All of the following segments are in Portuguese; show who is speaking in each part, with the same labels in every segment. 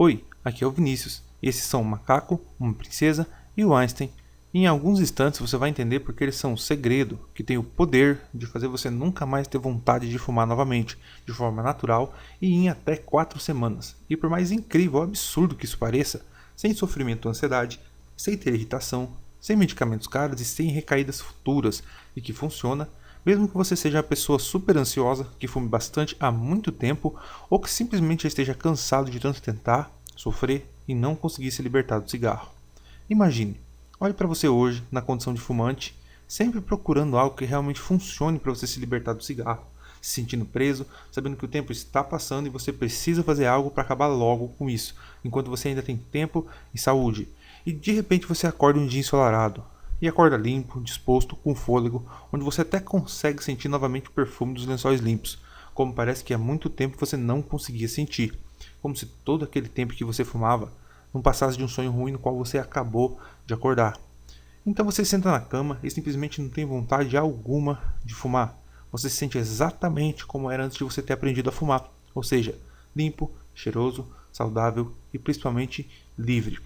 Speaker 1: Oi, aqui é o Vinícius, e esses são o Macaco, uma Princesa e o Einstein. E em alguns instantes você vai entender porque eles são um segredo que tem o poder de fazer você nunca mais ter vontade de fumar novamente, de forma natural e em até 4 semanas. E por mais incrível ou absurdo que isso pareça, sem sofrimento ou ansiedade, sem ter irritação, sem medicamentos caros e sem recaídas futuras, e que funciona, mesmo que você seja uma pessoa super ansiosa, que fume bastante há muito tempo, ou que simplesmente já esteja cansado de tanto tentar, sofrer e não conseguir se libertar do cigarro. Imagine, olhe para você hoje, na condição de fumante, sempre procurando algo que realmente funcione para você se libertar do cigarro, se sentindo preso, sabendo que o tempo está passando e você precisa fazer algo para acabar logo com isso, enquanto você ainda tem tempo e saúde. E de repente você acorda um dia ensolarado, e acorda limpo, disposto, com fôlego, onde você até consegue sentir novamente o perfume dos lençóis limpos, como parece que há muito tempo você não conseguia sentir, como se todo aquele tempo que você fumava não passasse de um sonho ruim no qual você acabou de acordar. Então você senta na cama e simplesmente não tem vontade alguma de fumar. Você se sente exatamente como era antes de você ter aprendido a fumar, ou seja, limpo, cheiroso, saudável e principalmente livre.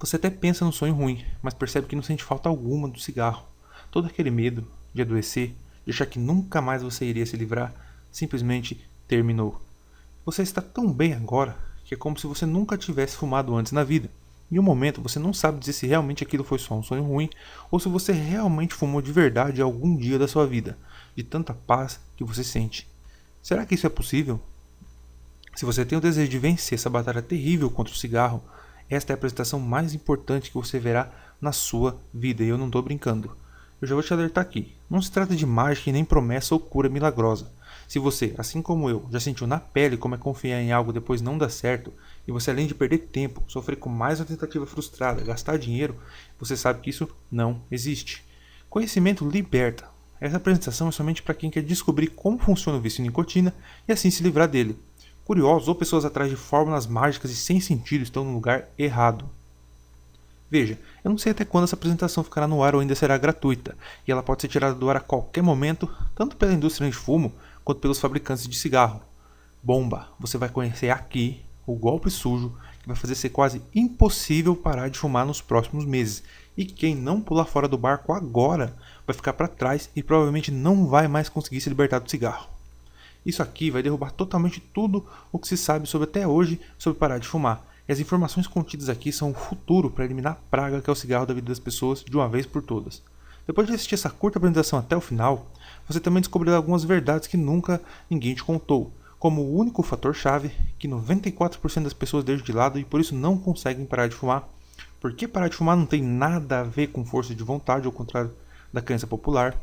Speaker 1: Você até pensa no sonho ruim, mas percebe que não sente falta alguma do cigarro. Todo aquele medo de adoecer, de achar que nunca mais você iria se livrar, simplesmente terminou. Você está tão bem agora que é como se você nunca tivesse fumado antes na vida. Em um momento você não sabe dizer se realmente aquilo foi só um sonho ruim ou se você realmente fumou de verdade algum dia da sua vida, de tanta paz que você sente. Será que isso é possível? Se você tem o desejo de vencer essa batalha terrível contra o cigarro, esta é a apresentação mais importante que você verá na sua vida, e eu não estou brincando. Eu já vou te alertar aqui, não se trata de mágica e nem promessa ou cura milagrosa. Se você, assim como eu, já sentiu na pele como é confiar em algo depois não dar certo, e você além de perder tempo, sofrer com mais uma tentativa frustrada, gastar dinheiro, você sabe que isso não existe. Conhecimento liberta. Essa apresentação é somente para quem quer descobrir como funciona o vício em nicotina e assim se livrar dele. Curiosos ou pessoas atrás de fórmulas mágicas e sem sentido estão no lugar errado. Veja, eu não sei até quando essa apresentação ficará no ar ou ainda será gratuita, e ela pode ser tirada do ar a qualquer momento, tanto pela indústria de fumo quanto pelos fabricantes de cigarro. Bomba, você vai conhecer aqui o golpe sujo que vai fazer ser quase impossível parar de fumar nos próximos meses, e quem não pular fora do barco agora vai ficar para trás e provavelmente não vai mais conseguir se libertar do cigarro. Isso aqui vai derrubar totalmente tudo o que se sabe sobre até hoje sobre parar de fumar. E as informações contidas aqui são o futuro para eliminar a praga que é o cigarro da vida das pessoas de uma vez por todas. Depois de assistir essa curta apresentação até o final, você também descobrirá algumas verdades que nunca ninguém te contou, como o único fator-chave que 94% das pessoas deixam de lado e por isso não conseguem parar de fumar. Porque parar de fumar não tem nada a ver com força de vontade, ao contrário da crença popular.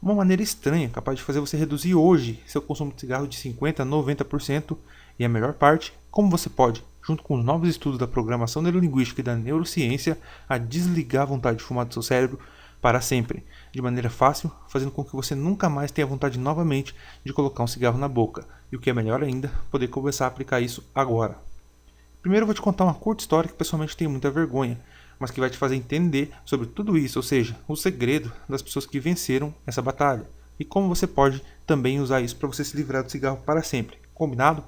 Speaker 1: Uma maneira estranha, capaz de fazer você reduzir hoje seu consumo de cigarro de 50% a 90%, e a melhor parte, como você pode, junto com os novos estudos da programação neurolinguística e da neurociência, a desligar a vontade de fumar do seu cérebro para sempre, de maneira fácil, fazendo com que você nunca mais tenha vontade novamente de colocar um cigarro na boca, e o que é melhor ainda, poder começar a aplicar isso agora. Primeiro eu vou te contar uma curta história que pessoalmente tenho muita vergonha, mas que vai te fazer entender sobre tudo isso, ou seja, o segredo das pessoas que venceram essa batalha e como você pode também usar isso para você se livrar do cigarro para sempre. Combinado?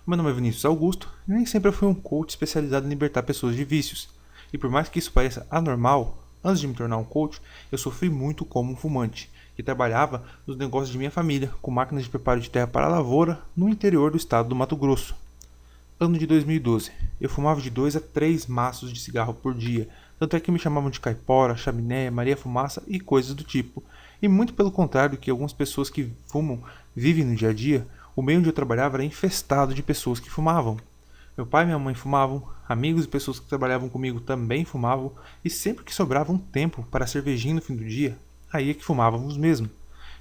Speaker 1: Meu nome é Vinícius Augusto e nem sempre eu fui um coach especializado em libertar pessoas de vícios. E por mais que isso pareça anormal, antes de me tornar um coach, eu sofri muito como um fumante, que trabalhava nos negócios de minha família, com máquinas de preparo de terra para a lavoura, no interior do estado do Mato Grosso. Ano de 2012. Eu fumava de 2 a 3 maços de cigarro por dia, tanto é que me chamavam de caipora, chaminé, Maria Fumaça e coisas do tipo. E muito pelo contrário que algumas pessoas que fumam vivem no dia a dia, o meio onde eu trabalhava era infestado de pessoas que fumavam. Meu pai e minha mãe fumavam, amigos e pessoas que trabalhavam comigo também fumavam, e sempre que sobrava um tempo para a cervejinha no fim do dia, aí é que fumávamos mesmo.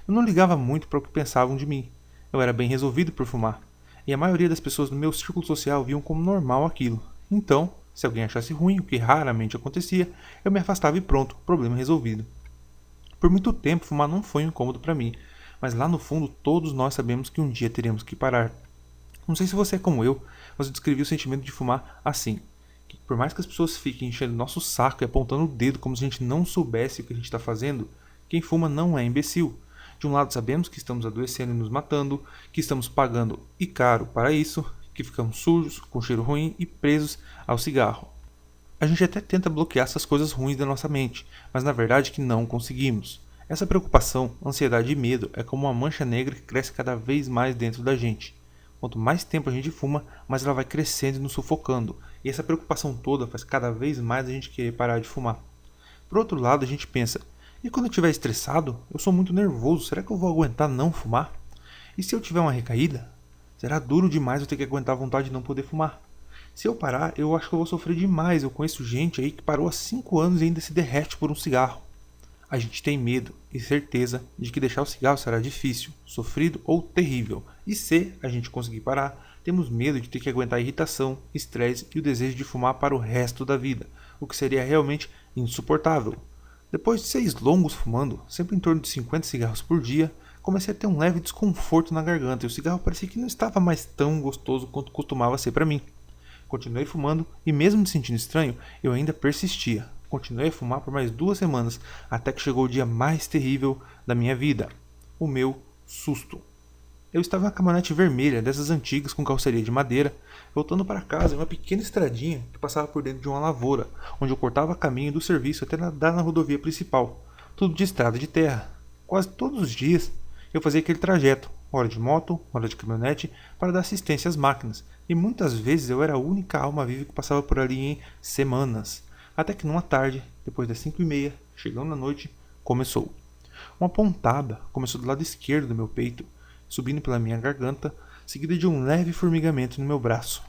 Speaker 1: Eu não ligava muito para o que pensavam de mim. Eu era bem resolvido por fumar. E a maioria das pessoas no meu círculo social viam como normal aquilo. Então, se alguém achasse ruim, o que raramente acontecia, eu me afastava e pronto, problema resolvido. Por muito tempo, fumar não foi um incômodo para mim, mas lá no fundo todos nós sabemos que um dia teremos que parar. Não sei se você é como eu, mas eu descrevi o sentimento de fumar assim. Que por mais que as pessoas fiquem enchendo nosso saco e apontando o dedo como se a gente não soubesse o que a gente está fazendo, quem fuma não é imbecil. De um lado sabemos que estamos adoecendo e nos matando, que estamos pagando e caro para isso, que ficamos sujos, com cheiro ruim e presos ao cigarro. A gente até tenta bloquear essas coisas ruins da nossa mente, mas na verdade que não conseguimos. Essa preocupação, ansiedade e medo é como uma mancha negra que cresce cada vez mais dentro da gente. Quanto mais tempo a gente fuma, mais ela vai crescendo e nos sufocando, e essa preocupação toda faz cada vez mais a gente querer parar de fumar. Por outro lado, a gente pensa, e quando eu estiver estressado, eu sou muito nervoso, será que eu vou aguentar não fumar? E se eu tiver uma recaída? Será duro demais eu ter que aguentar a vontade de não poder fumar. Se eu parar, eu acho que eu vou sofrer demais. Eu conheço gente aí que parou há 5 anos e ainda se derrete por um cigarro. A gente tem medo e certeza de que deixar o cigarro será difícil, sofrido ou terrível. E se a gente conseguir parar, temos medo de ter que aguentar a irritação, estresse e o desejo de fumar para o resto da vida, o que seria realmente insuportável. Depois de 6 longos fumando, sempre em torno de 50 cigarros por dia, comecei a ter um leve desconforto na garganta e o cigarro parecia que não estava mais tão gostoso quanto costumava ser para mim. Continuei fumando e mesmo me sentindo estranho, eu ainda persistia. Continuei a fumar por mais 2 semanas, até que chegou o dia mais terrível da minha vida. O meu susto. Eu estava em uma caminhonete vermelha, dessas antigas com carroceria de madeira, voltando para casa em uma pequena estradinha que passava por dentro de uma lavoura, onde eu cortava caminho do serviço até nadar na rodovia principal. Tudo de estrada de terra. Quase todos os dias eu fazia aquele trajeto, hora de moto, hora de caminhonete, para dar assistência às máquinas, e muitas vezes eu era a única alma viva que passava por ali em semanas. Até que numa tarde, depois das 5h30, chegando à noite, começou. Uma pontada começou do lado esquerdo do meu peito, subindo pela minha garganta, seguida de um leve formigamento no meu braço.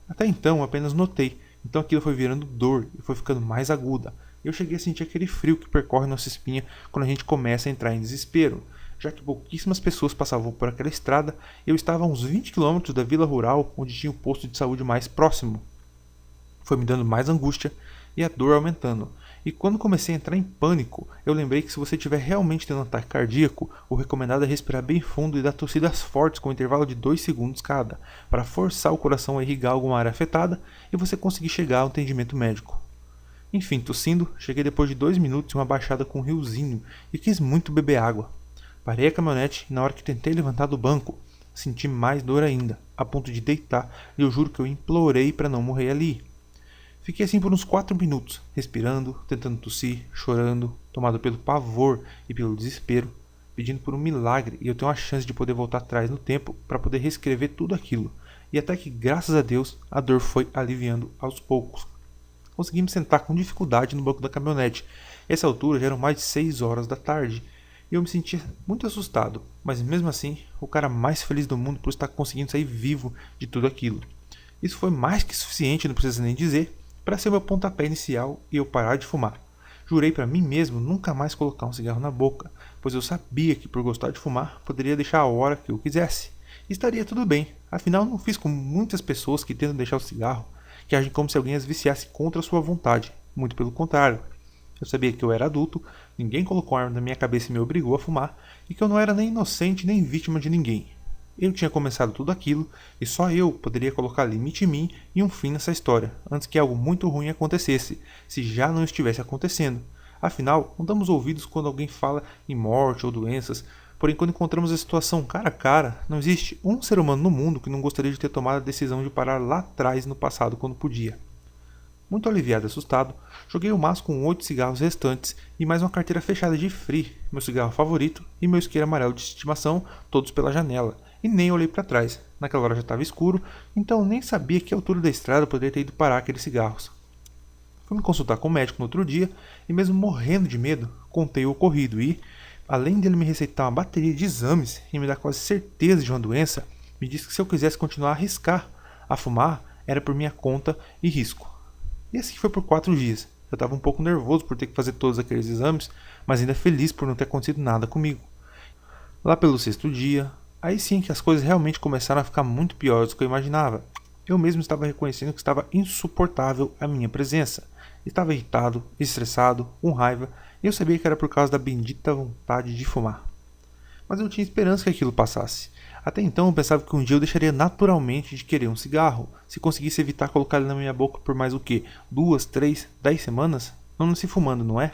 Speaker 1: Até então apenas notei, então aquilo foi virando dor e foi ficando mais aguda. Eu cheguei a sentir aquele frio que percorre nossa espinha quando a gente começa a entrar em desespero, já que pouquíssimas pessoas passavam por aquela estrada e eu estava a uns 20 km da vila rural onde tinha o posto de saúde mais próximo. Foi me dando mais angústia e a dor aumentando. E quando comecei a entrar em pânico, eu lembrei que se você estiver realmente tendo um ataque cardíaco, o recomendado é respirar bem fundo e dar tossidas fortes com um intervalo de 2 segundos cada, para forçar o coração a irrigar alguma área afetada e você conseguir chegar ao atendimento médico. Enfim, tossindo, cheguei depois de 2 minutos em uma baixada com um riozinho e quis muito beber água. Parei a caminhonete e na hora que tentei levantar do banco, senti mais dor ainda, a ponto de deitar, e eu juro que eu implorei para não morrer ali. Fiquei assim por uns 4 minutos, respirando, tentando tossir, chorando, tomado pelo pavor e pelo desespero, pedindo por um milagre e eu ter uma chance de poder voltar atrás no tempo para poder reescrever tudo aquilo. E até que, graças a Deus, a dor foi aliviando aos poucos. Consegui me sentar com dificuldade no banco da caminhonete. Essa altura já eram mais de 6 horas da tarde. E eu me sentia muito assustado, mas mesmo assim, o cara mais feliz do mundo por estar conseguindo sair vivo de tudo aquilo. Isso foi mais que suficiente, não precisa nem dizer, para ser meu pontapé inicial e eu parar de fumar. Jurei para mim mesmo nunca mais colocar um cigarro na boca, pois eu sabia que por gostar de fumar, poderia deixar a hora que eu quisesse. E estaria tudo bem, afinal não fiz como muitas pessoas que tentam deixar o cigarro, que agem como se alguém as viciasse contra a sua vontade, muito pelo contrário. Eu sabia que eu era adulto, ninguém colocou arma na minha cabeça e me obrigou a fumar, e que eu não era nem inocente nem vítima de ninguém. Eu tinha começado tudo aquilo, e só eu poderia colocar limite em mim e um fim nessa história, antes que algo muito ruim acontecesse, se já não estivesse acontecendo. Afinal, não damos ouvidos quando alguém fala em morte ou doenças, porém quando encontramos a situação cara a cara, não existe um ser humano no mundo que não gostaria de ter tomado a decisão de parar lá atrás no passado quando podia. Muito aliviado e assustado, joguei o maço com 8 cigarros restantes e mais uma carteira fechada de Free, meu cigarro favorito, e meu isqueiro amarelo de estimação, todos pela janela, e nem olhei para trás. Naquela hora já estava escuro, então nem sabia que altura da estrada eu poderia ter ido parar aqueles cigarros. Fui me consultar com o médico no outro dia, e mesmo morrendo de medo, contei o ocorrido e, além dele me receitar uma bateria de exames e me dar quase certeza de uma doença, me disse que se eu quisesse continuar a arriscar a fumar, era por minha conta e risco. E assim foi por 4 dias. Eu estava um pouco nervoso por ter que fazer todos aqueles exames, mas ainda feliz por não ter acontecido nada comigo. Lá pelo 6º dia, aí sim que as coisas realmente começaram a ficar muito piores do que eu imaginava. Eu mesmo estava reconhecendo que estava insuportável a minha presença. Estava irritado, estressado, com raiva, e eu sabia que era por causa da bendita vontade de fumar. Mas eu tinha esperança que aquilo passasse. Até então eu pensava que um dia eu deixaria naturalmente de querer um cigarro, se conseguisse evitar colocar ele na minha boca por mais o quê? 2, 3, 10 semanas? Não se fumando, não é?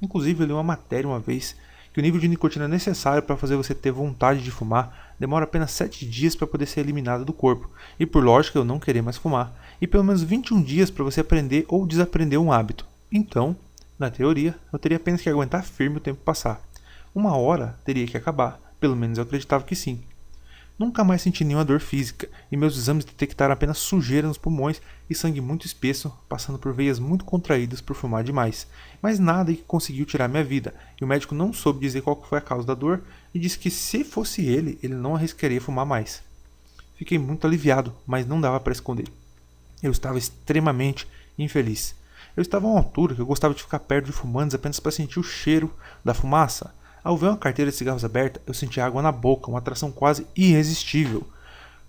Speaker 1: Inclusive eu li uma matéria uma vez que o nível de nicotina necessário para fazer você ter vontade de fumar demora apenas 7 dias para poder ser eliminado do corpo, e por lógica eu não querer mais fumar, e pelo menos 21 dias para você aprender ou desaprender um hábito. Então, na teoria, eu teria apenas que aguentar firme o tempo passar. Uma hora teria que acabar, pelo menos eu acreditava que sim. Nunca mais senti nenhuma dor física, e meus exames detectaram apenas sujeira nos pulmões e sangue muito espesso, passando por veias muito contraídas por fumar demais. Mas nada que conseguiu tirar minha vida, e o médico não soube dizer qual foi a causa da dor, e disse que se fosse ele não arriscaria fumar mais. Fiquei muito aliviado, mas não dava para esconder. Eu estava extremamente infeliz. Eu estava a uma altura que eu gostava de ficar perto de fumantes apenas para sentir o cheiro da fumaça. Ao ver uma carteira de cigarros aberta, eu senti água na boca, uma atração quase irresistível.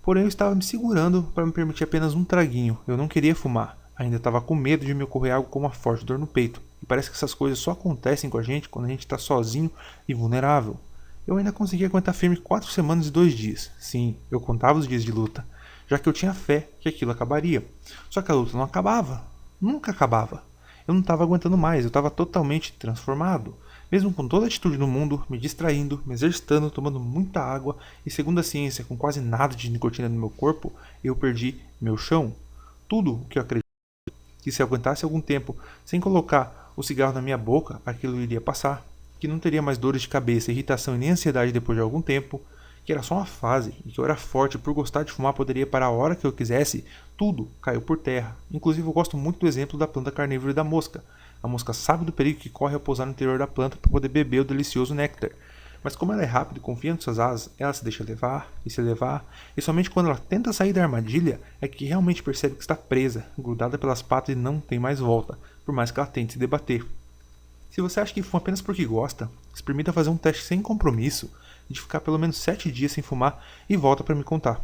Speaker 1: Porém, eu estava me segurando para me permitir apenas um traguinho. Eu não queria fumar. Ainda estava com medo de me ocorrer algo como uma forte dor no peito. E parece que essas coisas só acontecem com a gente quando a gente está sozinho e vulnerável. Eu ainda consegui aguentar firme 4 semanas e 2 dias. Sim, eu contava os dias de luta, já que eu tinha fé que aquilo acabaria. Só que a luta não acabava. Nunca acabava. Eu não estava aguentando mais, eu estava totalmente transformado. Mesmo com toda a atitude do mundo, me distraindo, me exercitando, tomando muita água e, segundo a ciência, com quase nada de nicotina no meu corpo, eu perdi meu chão. Tudo o que eu acredito que se eu aguentasse algum tempo sem colocar o cigarro na minha boca, aquilo iria passar, que não teria mais dores de cabeça, irritação e nem ansiedade depois de algum tempo, que era só uma fase e que eu era forte por gostar de fumar, poderia parar a hora que eu quisesse, tudo caiu por terra. Inclusive eu gosto muito do exemplo da planta carnívora e da mosca. A mosca sabe do perigo que corre ao pousar no interior da planta para poder beber o delicioso néctar. Mas como ela é rápida e confia nas suas asas, ela se deixa levar, e somente quando ela tenta sair da armadilha é que realmente percebe que está presa, grudada pelas patas e não tem mais volta, por mais que ela tente se debater. Se você acha que fuma apenas porque gosta, experimenta fazer um teste sem compromisso, de ficar pelo menos 7 dias sem fumar e volta para me contar.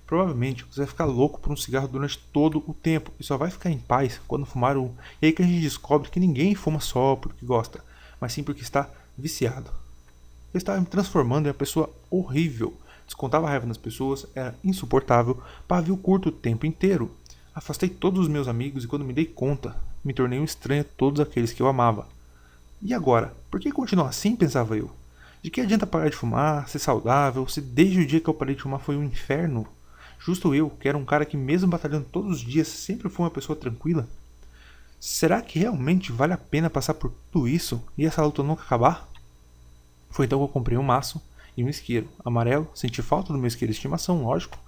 Speaker 1: Provavelmente você vai ficar louco por um cigarro durante todo o tempo e só vai ficar em paz quando fumar um. E aí que a gente descobre que ninguém fuma só porque gosta, mas sim porque está viciado. Eu estava me transformando em uma pessoa horrível. Descontava a raiva nas pessoas, era insuportável, pavio curto o tempo inteiro. Afastei todos os meus amigos e quando me dei conta, me tornei um estranho a todos aqueles que eu amava. E agora? Por que continuar assim, pensava eu? De que adianta parar de fumar, ser saudável, se desde o dia que eu parei de fumar foi um inferno? Justo eu, que era um cara que mesmo batalhando todos os dias, sempre fui uma pessoa tranquila? Será que realmente vale a pena passar por tudo isso e essa luta nunca acabar? Foi então que eu comprei um maço e um isqueiro amarelo, senti falta do meu isqueiro de estimação, lógico.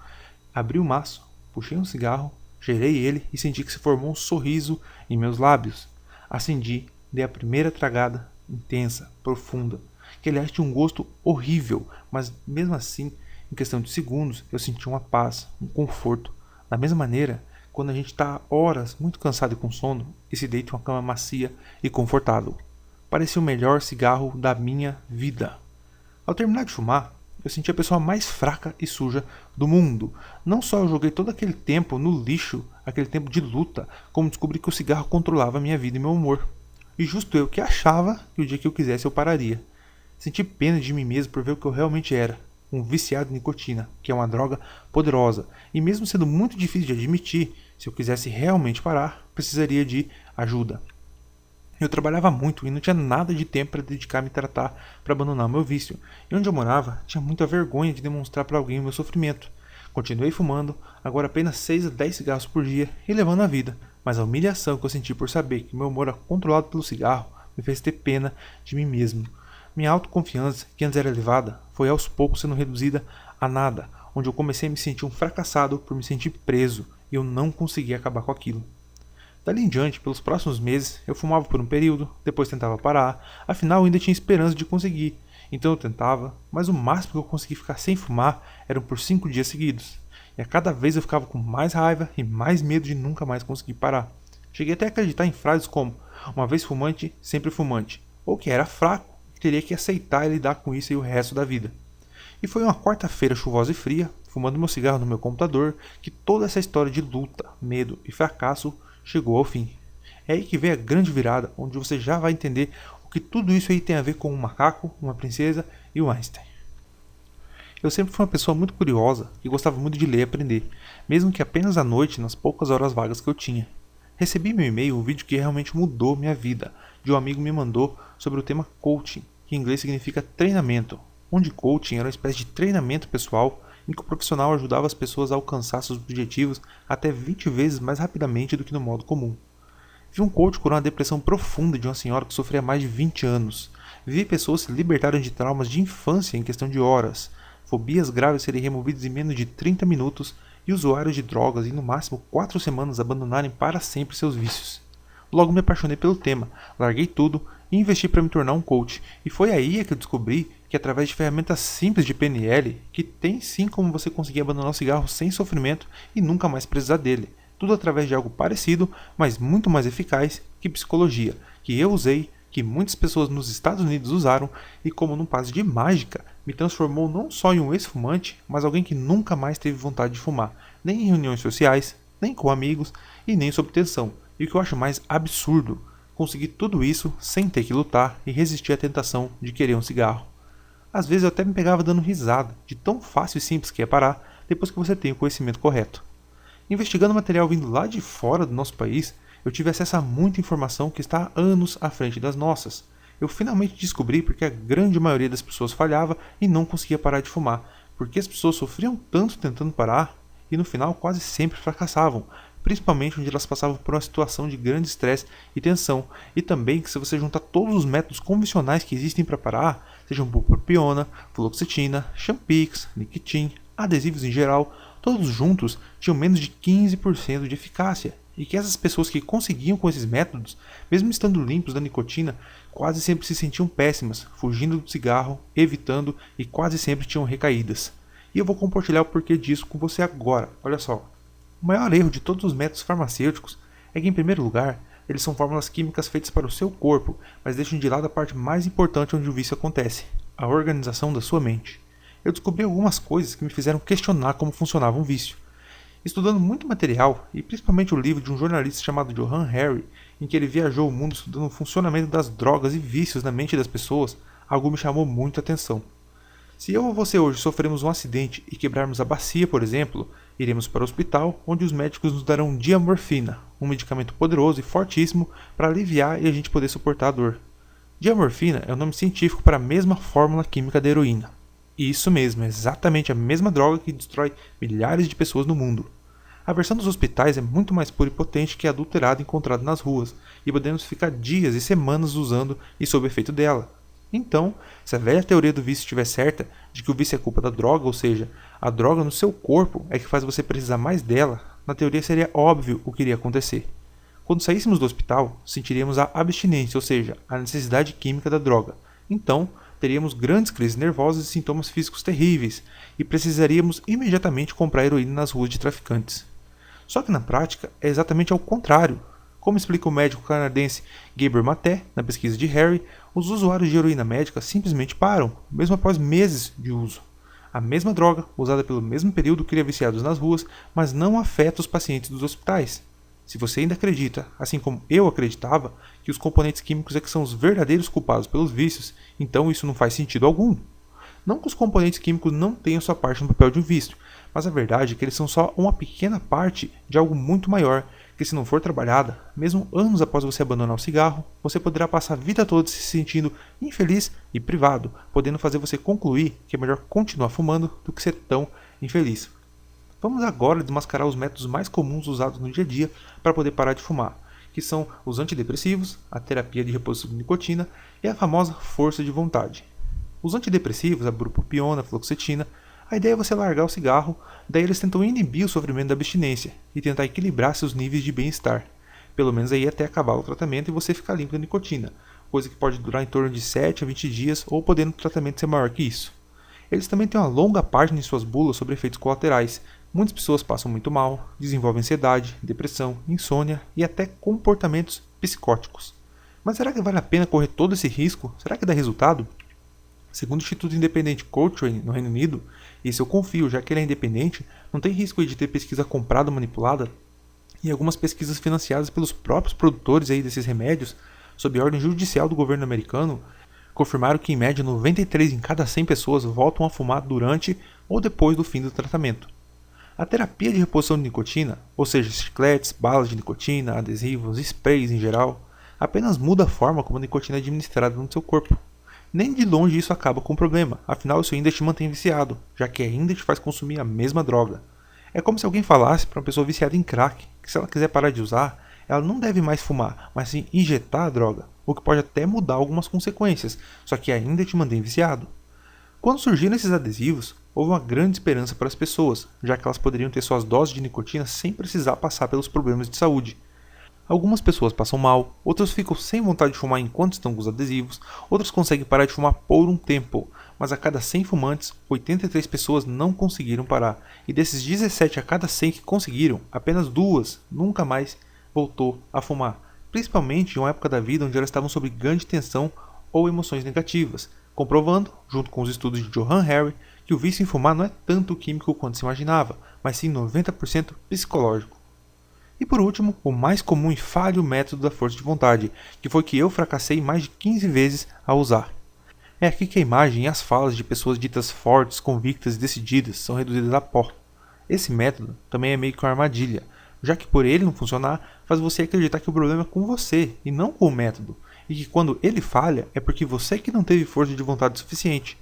Speaker 1: Abri o maço, puxei um cigarro, cheirei ele e senti que se formou um sorriso em meus lábios. Acendi, dei a primeira tragada, intensa, profunda, que aliás tinha um gosto horrível, mas mesmo assim, em questão de segundos, eu senti uma paz, um conforto. Da mesma maneira, quando a gente está horas muito cansado e com sono, e se deita em uma cama macia e confortável. Parecia o melhor cigarro da minha vida. Ao terminar de fumar, eu senti a pessoa mais fraca e suja do mundo. Não só eu joguei todo aquele tempo no lixo, aquele tempo de luta, como descobri que o cigarro controlava a minha vida e meu humor. E justo eu que achava que o dia que eu quisesse eu pararia. Senti pena de mim mesmo por ver o que eu realmente era. Um viciado em nicotina, que é uma droga poderosa. E mesmo sendo muito difícil de admitir, se eu quisesse realmente parar, precisaria de ajuda. Eu trabalhava muito e não tinha nada de tempo para dedicar a me tratar para abandonar o meu vício. E onde eu morava, tinha muita vergonha de demonstrar para alguém o meu sofrimento. Continuei fumando, agora apenas 6 a 10 cigarros por dia e levando a vida. Mas a humilhação que eu senti por saber que meu humor era controlado pelo cigarro me fez ter pena de mim mesmo. Minha autoconfiança, que antes era elevada, foi aos poucos sendo reduzida a nada, onde eu comecei a me sentir um fracassado por me sentir preso e eu não conseguia acabar com aquilo. Dali em diante, pelos próximos meses, eu fumava por um período, depois tentava parar, afinal eu ainda tinha esperança de conseguir. Então eu tentava, mas o máximo que eu consegui ficar sem fumar eram por 5 dias seguidos. E a cada vez eu ficava com mais raiva e mais medo de nunca mais conseguir parar. Cheguei até a acreditar em frases como, uma vez fumante, sempre fumante, ou que era fraco e teria que aceitar e lidar com isso e o resto da vida. E foi uma quarta-feira chuvosa e fria, fumando meu cigarro no meu computador, que toda essa história de luta, medo e fracasso chegou ao fim. É aí que vem a grande virada, onde você já vai entender o que tudo isso aí tem a ver com um macaco, uma princesa e o Einstein. Eu sempre fui uma pessoa muito curiosa e gostava muito de ler e aprender, mesmo que apenas à noite, nas poucas horas vagas que eu tinha. Recebi em meu e-mail um vídeo que realmente mudou minha vida, de um amigo me mandou sobre o tema coaching, que em inglês significa treinamento, onde coaching era uma espécie de treinamento pessoal em que o profissional ajudava as pessoas a alcançar seus objetivos até 20 vezes mais rapidamente do que no modo comum. Vi um coach curar uma depressão profunda de uma senhora que sofria há mais de 20 anos. Vi pessoas se libertarem de traumas de infância em questão de horas, fobias graves serem removidas em menos de 30 minutos e usuários de drogas em no máximo 4 semanas abandonarem para sempre seus vícios. Logo me apaixonei pelo tema, larguei tudo e investi para me tornar um coach. E foi aí que eu descobri que através de ferramentas simples de PNL, que tem sim como você conseguir abandonar o cigarro sem sofrimento e nunca mais precisar dele. Tudo através de algo parecido, mas muito mais eficaz que psicologia, que eu usei, que muitas pessoas nos Estados Unidos usaram e como num passe de mágica, me transformou não só em um ex-fumante, mas alguém que nunca mais teve vontade de fumar, nem em reuniões sociais, nem com amigos e nem sob tensão. E o que eu acho mais absurdo, conseguir tudo isso sem ter que lutar e resistir à tentação de querer um cigarro. Às vezes eu até me pegava dando risada, de tão fácil e simples que é parar depois que você tem o conhecimento correto. Investigando material vindo lá de fora do nosso país, eu tive acesso a muita informação que está há anos à frente das nossas. Eu finalmente descobri porque a grande maioria das pessoas falhava e não conseguia parar de fumar, porque as pessoas sofriam tanto tentando parar e no final quase sempre fracassavam, principalmente onde elas passavam por uma situação de grande estresse e tensão, e também que se você juntar todos os métodos convencionais que existem para parar, sejam bupropiona, fluoxetina, champix, Nicotin, adesivos em geral, todos juntos tinham menos de 15% de eficácia, e que essas pessoas que conseguiam com esses métodos, mesmo estando limpos da nicotina, quase sempre se sentiam péssimas, fugindo do cigarro, evitando e quase sempre tinham recaídas. E eu vou compartilhar o porquê disso com você agora, olha só. O maior erro de todos os métodos farmacêuticos é que, em primeiro lugar, eles são fórmulas químicas feitas para o seu corpo, mas deixam de lado a parte mais importante onde o vício acontece, a organização da sua mente. Eu descobri algumas coisas que me fizeram questionar como funcionava um vício. Estudando muito material, e principalmente o livro de um jornalista chamado Johann Hari, em que ele viajou o mundo estudando o funcionamento das drogas e vícios na mente das pessoas, algo me chamou muito a atenção. Se eu ou você hoje sofremos um acidente e quebrarmos a bacia, por exemplo, iremos para o hospital, onde os médicos nos darão diamorfina, um medicamento poderoso e fortíssimo para aliviar e a gente poder suportar a dor. Diamorfina é o nome científico para a mesma fórmula química da heroína. E isso mesmo, é exatamente a mesma droga que destrói milhares de pessoas no mundo. A versão dos hospitais é muito mais pura e potente que a adulterada encontrada nas ruas, e podemos ficar dias e semanas usando e sob efeito dela. Então, se a velha teoria do vício estiver certa, de que o vício é culpa da droga, ou seja, a droga no seu corpo é que faz você precisar mais dela, na teoria seria óbvio o que iria acontecer. Quando saíssemos do hospital, sentiríamos a abstinência, ou seja, a necessidade química da droga. Então, teríamos grandes crises nervosas e sintomas físicos terríveis, e precisaríamos imediatamente comprar heroína nas ruas de traficantes. Só que na prática é exatamente ao contrário. Como explica o médico canadense Gabor Maté, na pesquisa de Hari, os usuários de heroína médica simplesmente param, mesmo após meses de uso. A mesma droga, usada pelo mesmo período, cria viciados nas ruas, mas não afeta os pacientes dos hospitais. Se você ainda acredita, assim como eu acreditava, que os componentes químicos é que são os verdadeiros culpados pelos vícios, então isso não faz sentido algum. Não que os componentes químicos não tenham sua parte no papel de um vício, mas a verdade é que eles são só uma pequena parte de algo muito maior, que se não for trabalhada, mesmo anos após você abandonar o cigarro, você poderá passar a vida toda se sentindo infeliz e privado, podendo fazer você concluir que é melhor continuar fumando do que ser tão infeliz. Vamos agora desmascarar os métodos mais comuns usados no dia a dia para poder parar de fumar, que são os antidepressivos, a terapia de reposição de nicotina e a famosa força de vontade. Os antidepressivos, a bupropiona, a fluoxetina, a ideia é você largar o cigarro, daí eles tentam inibir o sofrimento da abstinência e tentar equilibrar seus níveis de bem-estar, pelo menos aí até acabar o tratamento e você ficar limpo da nicotina, coisa que pode durar em torno de 7 a 20 dias ou podendo o tratamento ser maior que isso. Eles também têm uma longa página em suas bulas sobre efeitos colaterais. Muitas pessoas passam muito mal, desenvolvem ansiedade, depressão, insônia e até comportamentos psicóticos. Mas será que vale a pena correr todo esse risco? Será que dá resultado? Segundo o Instituto Independente Cochrane, no Reino Unido, e isso eu confio, já que ele é independente, não tem risco de ter pesquisa comprada ou manipulada, e algumas pesquisas financiadas pelos próprios produtores aí desses remédios, sob ordem judicial do governo americano, confirmaram que em média 93 em cada 100 pessoas voltam a fumar durante ou depois do fim do tratamento. A terapia de reposição de nicotina, ou seja, chicletes, balas de nicotina, adesivos, sprays em geral, apenas muda a forma como a nicotina é administrada no seu corpo. Nem de longe isso acaba com o problema, afinal isso ainda te mantém viciado, já que ainda te faz consumir a mesma droga. É como se alguém falasse para uma pessoa viciada em crack que se ela quiser parar de usar, ela não deve mais fumar, mas sim injetar a droga, o que pode até mudar algumas consequências, só que ainda te mantém viciado. Quando surgiram esses adesivos, houve uma grande esperança para as pessoas, já que elas poderiam ter suas doses de nicotina sem precisar passar pelos problemas de saúde. Algumas pessoas passam mal, outras ficam sem vontade de fumar enquanto estão com os adesivos, outras conseguem parar de fumar por um tempo, mas a cada 100 fumantes, 83 pessoas não conseguiram parar, e desses 17 a cada 100 que conseguiram, apenas 2 nunca mais voltou a fumar, principalmente em uma época da vida onde elas estavam sob grande tensão ou emoções negativas, comprovando, junto com os estudos de Johann Hari, que o vício em fumar não é tanto químico quanto se imaginava, mas sim 90% psicológico. E por último, o mais comum e falho método da força de vontade, que foi que eu fracassei mais de 15 vezes a usar. É aqui que a imagem e as falas de pessoas ditas fortes, convictas e decididas são reduzidas a pó. Esse método também é meio que uma armadilha, já que por ele não funcionar, faz você acreditar que o problema é com você e não com o método, e que quando ele falha é porque você que não teve força de vontade suficiente.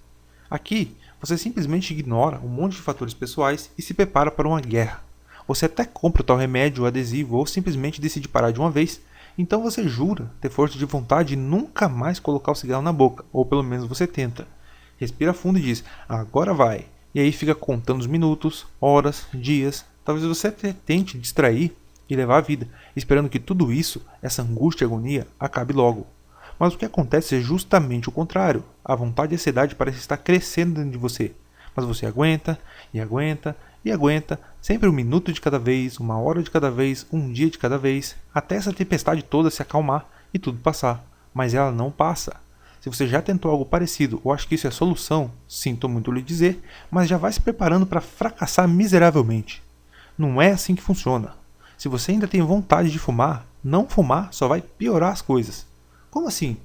Speaker 1: Aqui, você simplesmente ignora um monte de fatores pessoais e se prepara para uma guerra. Você até compra o tal remédio ou adesivo ou simplesmente decide parar de uma vez, então você jura ter força de vontade e nunca mais colocar o cigarro na boca, ou pelo menos você tenta. Respira fundo e diz, agora vai, e aí fica contando os minutos, horas, dias, talvez você até tente distrair e levar a vida, esperando que tudo isso, essa angústia e agonia, acabe logo. Mas o que acontece é justamente o contrário, a vontade e a ansiedade parecem estar crescendo dentro de você, mas você aguenta, e aguenta, e aguenta, sempre um minuto de cada vez, uma hora de cada vez, um dia de cada vez, até essa tempestade toda se acalmar e tudo passar. Mas ela não passa. Se você já tentou algo parecido ou acha que isso é a solução, sinto muito lhe dizer, mas já vai se preparando para fracassar miseravelmente. Não é assim que funciona. Se você ainda tem vontade de fumar, não fumar só vai piorar as coisas. Como assim?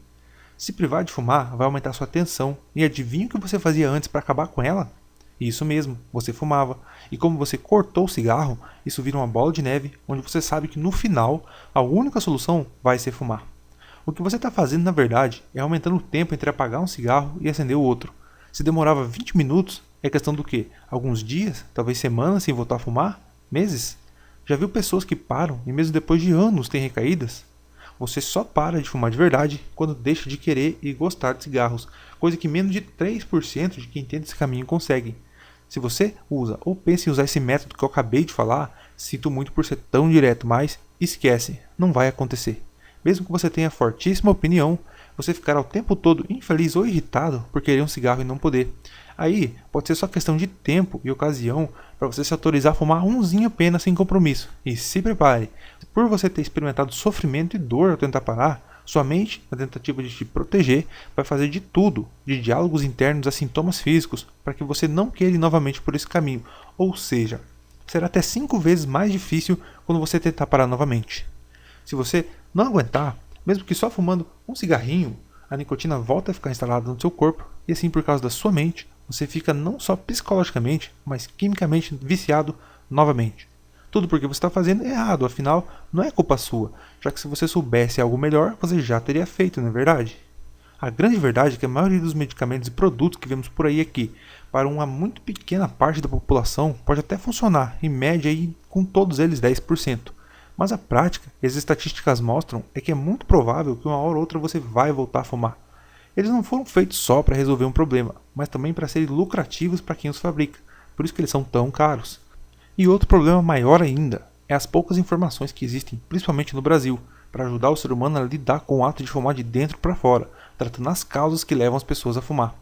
Speaker 1: Se privar de fumar, vai aumentar sua tensão, e adivinha o que você fazia antes para acabar com ela? Isso mesmo, você fumava. E como você cortou o cigarro, isso vira uma bola de neve, onde você sabe que no final, a única solução vai ser fumar. O que você está fazendo, na verdade, é aumentando o tempo entre apagar um cigarro e acender o outro. Se demorava 20 minutos, é questão do quê? Alguns dias? Talvez semanas sem voltar a fumar? Meses? Já viu pessoas que param e mesmo depois de anos têm recaídas? Você só para de fumar de verdade quando deixa de querer e gostar de cigarros, coisa que menos de 3% de quem tenta esse caminho conseguem. Se você usa ou pensa em usar esse método que eu acabei de falar, sinto muito por ser tão direto, mas esquece, não vai acontecer. Mesmo que você tenha fortíssima opinião, você ficará o tempo todo infeliz ou irritado por querer um cigarro e não poder. Aí, pode ser só questão de tempo e ocasião para você se autorizar a fumar umzinho apenas sem compromisso. E se prepare, por você ter experimentado sofrimento e dor ao tentar parar, sua mente, na tentativa de te proteger, vai fazer de tudo, de diálogos internos a sintomas físicos, para que você não queira ir novamente por esse caminho. Ou seja, será até 5 vezes mais difícil quando você tentar parar novamente. Se você não aguentar, mesmo que só fumando um cigarrinho, a nicotina volta a ficar instalada no seu corpo, e assim por causa da sua mente, você fica não só psicologicamente, mas quimicamente viciado novamente. Tudo porque você está fazendo errado, afinal, não é culpa sua, já que se você soubesse algo melhor, você já teria feito, não é verdade? A grande verdade é que a maioria dos medicamentos e produtos que vemos por aí aqui, para uma muito pequena parte da população, pode até funcionar, em média aí, com todos eles 10%. Mas a prática, e as estatísticas mostram, é que é muito provável que uma hora ou outra você vai voltar a fumar. Eles não foram feitos só para resolver um problema, mas também para serem lucrativos para quem os fabrica, por isso que eles são tão caros. E outro problema maior ainda é as poucas informações que existem, principalmente no Brasil, para ajudar o ser humano a lidar com o ato de fumar de dentro para fora, tratando as causas que levam as pessoas a fumar.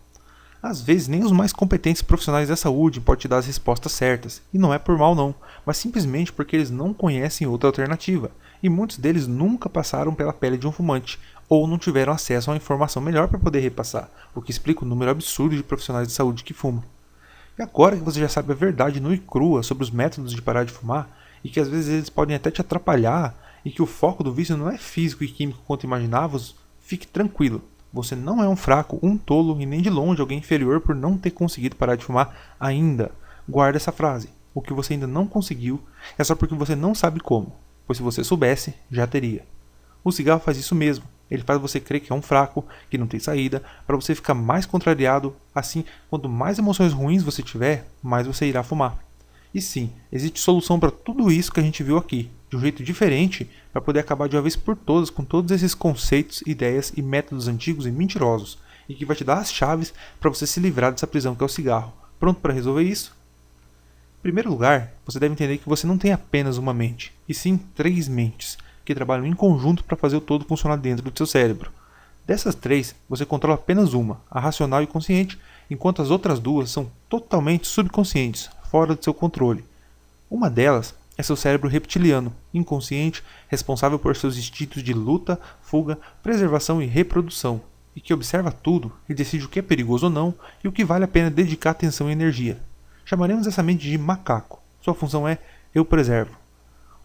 Speaker 1: Às vezes nem os mais competentes profissionais da saúde podem te dar as respostas certas, e não é por mal não, mas simplesmente porque eles não conhecem outra alternativa, e muitos deles nunca passaram pela pele de um fumante, ou não tiveram acesso a uma informação melhor para poder repassar, o que explica o número absurdo de profissionais de saúde que fumam. E agora que você já sabe a verdade nua e crua sobre os métodos de parar de fumar, e que às vezes eles podem até te atrapalhar, e que o foco do vício não é físico e químico quanto imaginávamos, fique tranquilo. Você não é um fraco, um tolo e nem de longe alguém inferior por não ter conseguido parar de fumar ainda. Guarda essa frase. O que você ainda não conseguiu é só porque você não sabe como, pois se você soubesse, já teria. O cigarro faz isso mesmo. Ele faz você crer que é um fraco, que não tem saída, para você ficar mais contrariado. Assim, quanto mais emoções ruins você tiver, mais você irá fumar. E sim, existe solução para tudo isso que a gente viu aqui, de um jeito diferente, para poder acabar de uma vez por todas com todos esses conceitos, ideias e métodos antigos e mentirosos, e que vai te dar as chaves para você se livrar dessa prisão que é o cigarro. Pronto para resolver isso? Em primeiro lugar, você deve entender que você não tem apenas uma mente, e sim 3 mentes, que trabalham em conjunto para fazer o todo funcionar dentro do seu cérebro. Dessas 3, você controla apenas uma, a racional e consciente, enquanto as outras 2 são totalmente subconscientes, fora do seu controle. Uma delas é seu cérebro reptiliano, inconsciente, responsável por seus instintos de luta, fuga, preservação e reprodução, e que observa tudo e decide o que é perigoso ou não e o que vale a pena dedicar atenção e energia. Chamaremos essa mente de macaco. Sua função é eu preservo.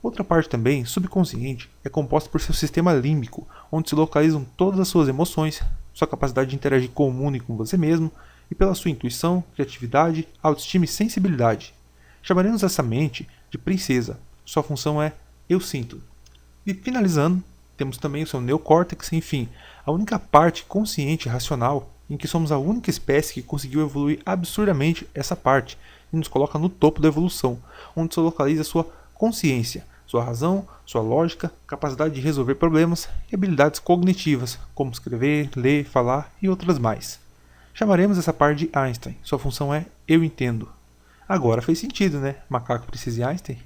Speaker 1: Outra parte também, subconsciente, é composta por seu sistema límbico, onde se localizam todas as suas emoções, sua capacidade de interagir com o mundo e com você mesmo, e pela sua intuição, criatividade, autoestima e sensibilidade. Chamaremos essa mente de princesa. Sua função é eu sinto. E finalizando, temos também o seu neocórtex, enfim, a única parte consciente e racional em que somos a única espécie que conseguiu evoluir absurdamente essa parte e nos coloca no topo da evolução, onde se localiza sua consciência, sua razão, sua lógica, capacidade de resolver problemas e habilidades cognitivas, como escrever, ler, falar e outras mais. Chamaremos essa parte de Einstein. Sua função é eu entendo. Agora fez sentido, né? Macaco precisa de Einstein.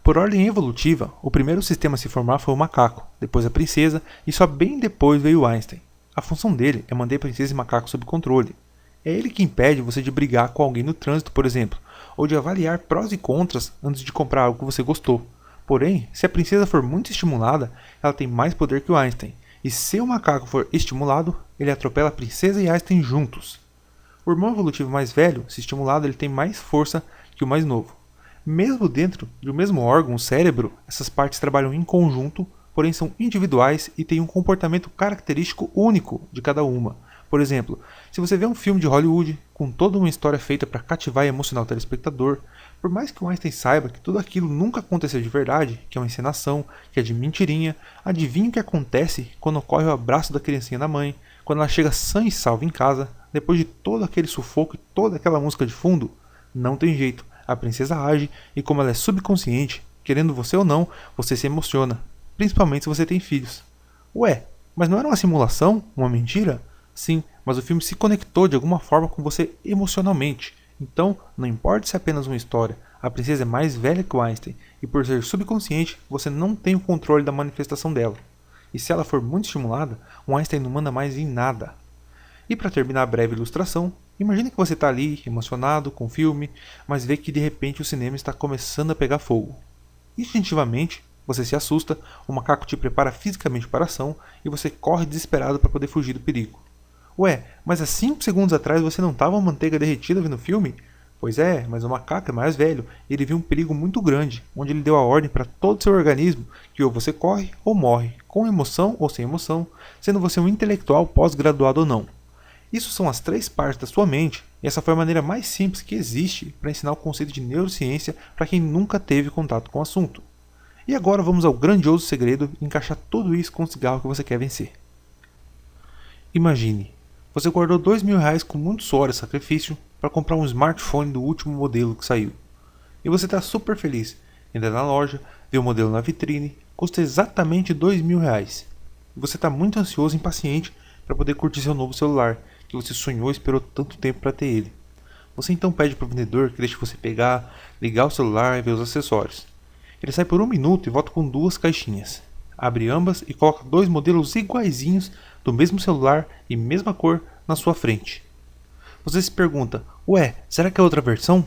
Speaker 1: Por ordem evolutiva, o primeiro sistema a se formar foi o macaco, depois a princesa e só bem depois veio Einstein. A função dele é manter a princesa e macaco sob controle. É ele que impede você de brigar com alguém no trânsito, por exemplo, ou de avaliar prós e contras antes de comprar algo que você gostou. Porém, se a princesa for muito estimulada, ela tem mais poder que o Einstein. E se o macaco for estimulado, ele atropela a princesa e Einstein juntos. O irmão evolutivo mais velho, se estimulado, ele tem mais força que o mais novo. Mesmo dentro do mesmo órgão, o cérebro, essas partes trabalham em conjunto, porém são individuais e têm um comportamento característico único de cada uma. Por exemplo, se você vê um filme de Hollywood com toda uma história feita para cativar e emocionar o telespectador, por mais que o Einstein saiba que tudo aquilo nunca aconteceu de verdade, que é uma encenação, que é de mentirinha, adivinha o que acontece quando ocorre o abraço da criancinha da mãe, quando ela chega sã e salva em casa, depois de todo aquele sufoco e toda aquela música de fundo? Não tem jeito, a princesa age e como ela é subconsciente, querendo você ou não, você se emociona, principalmente se você tem filhos. Ué, mas não era uma simulação? Uma mentira? Sim, mas o filme se conectou de alguma forma com você emocionalmente. Então, não importa se é apenas uma história, a princesa é mais velha que o Einstein, e por ser subconsciente, você não tem o controle da manifestação dela. E se ela for muito estimulada, o Einstein não manda mais em nada. E para terminar a breve ilustração, imagine que você está ali, emocionado com o filme, mas vê que de repente o cinema está começando a pegar fogo. Instintivamente, você se assusta, o macaco te prepara fisicamente para a ação e você corre desesperado para poder fugir do perigo. Ué, mas há 5 segundos atrás você não estava uma manteiga derretida vendo o filme? Pois é, mas o macaco é mais velho e ele viu um perigo muito grande, onde ele deu a ordem para todo o seu organismo que ou você corre ou morre, com emoção ou sem emoção, sendo você um intelectual pós-graduado ou não. Isso são as 3 partes da sua mente, e essa foi a maneira mais simples que existe para ensinar o conceito de neurociência para quem nunca teve contato com o assunto. E agora vamos ao grandioso segredo de encaixar tudo isso com o cigarro que você quer vencer. Imagine, você guardou R$2.000 com muito suor e sacrifício para comprar um smartphone do último modelo que saiu. E você está super feliz, entra na loja, vê o modelo na vitrine, custa exatamente R$2.000. E você está muito ansioso e impaciente para poder curtir seu novo celular, que você sonhou e esperou tanto tempo para ter ele. Você então pede para o vendedor que deixe você pegar, ligar o celular e ver os acessórios. Ele sai por 1 minuto e volta com 2 caixinhas. Abre ambas e coloca 2 modelos iguaizinhos do mesmo celular e mesma cor na sua frente. Você se pergunta, ué, será que é outra versão?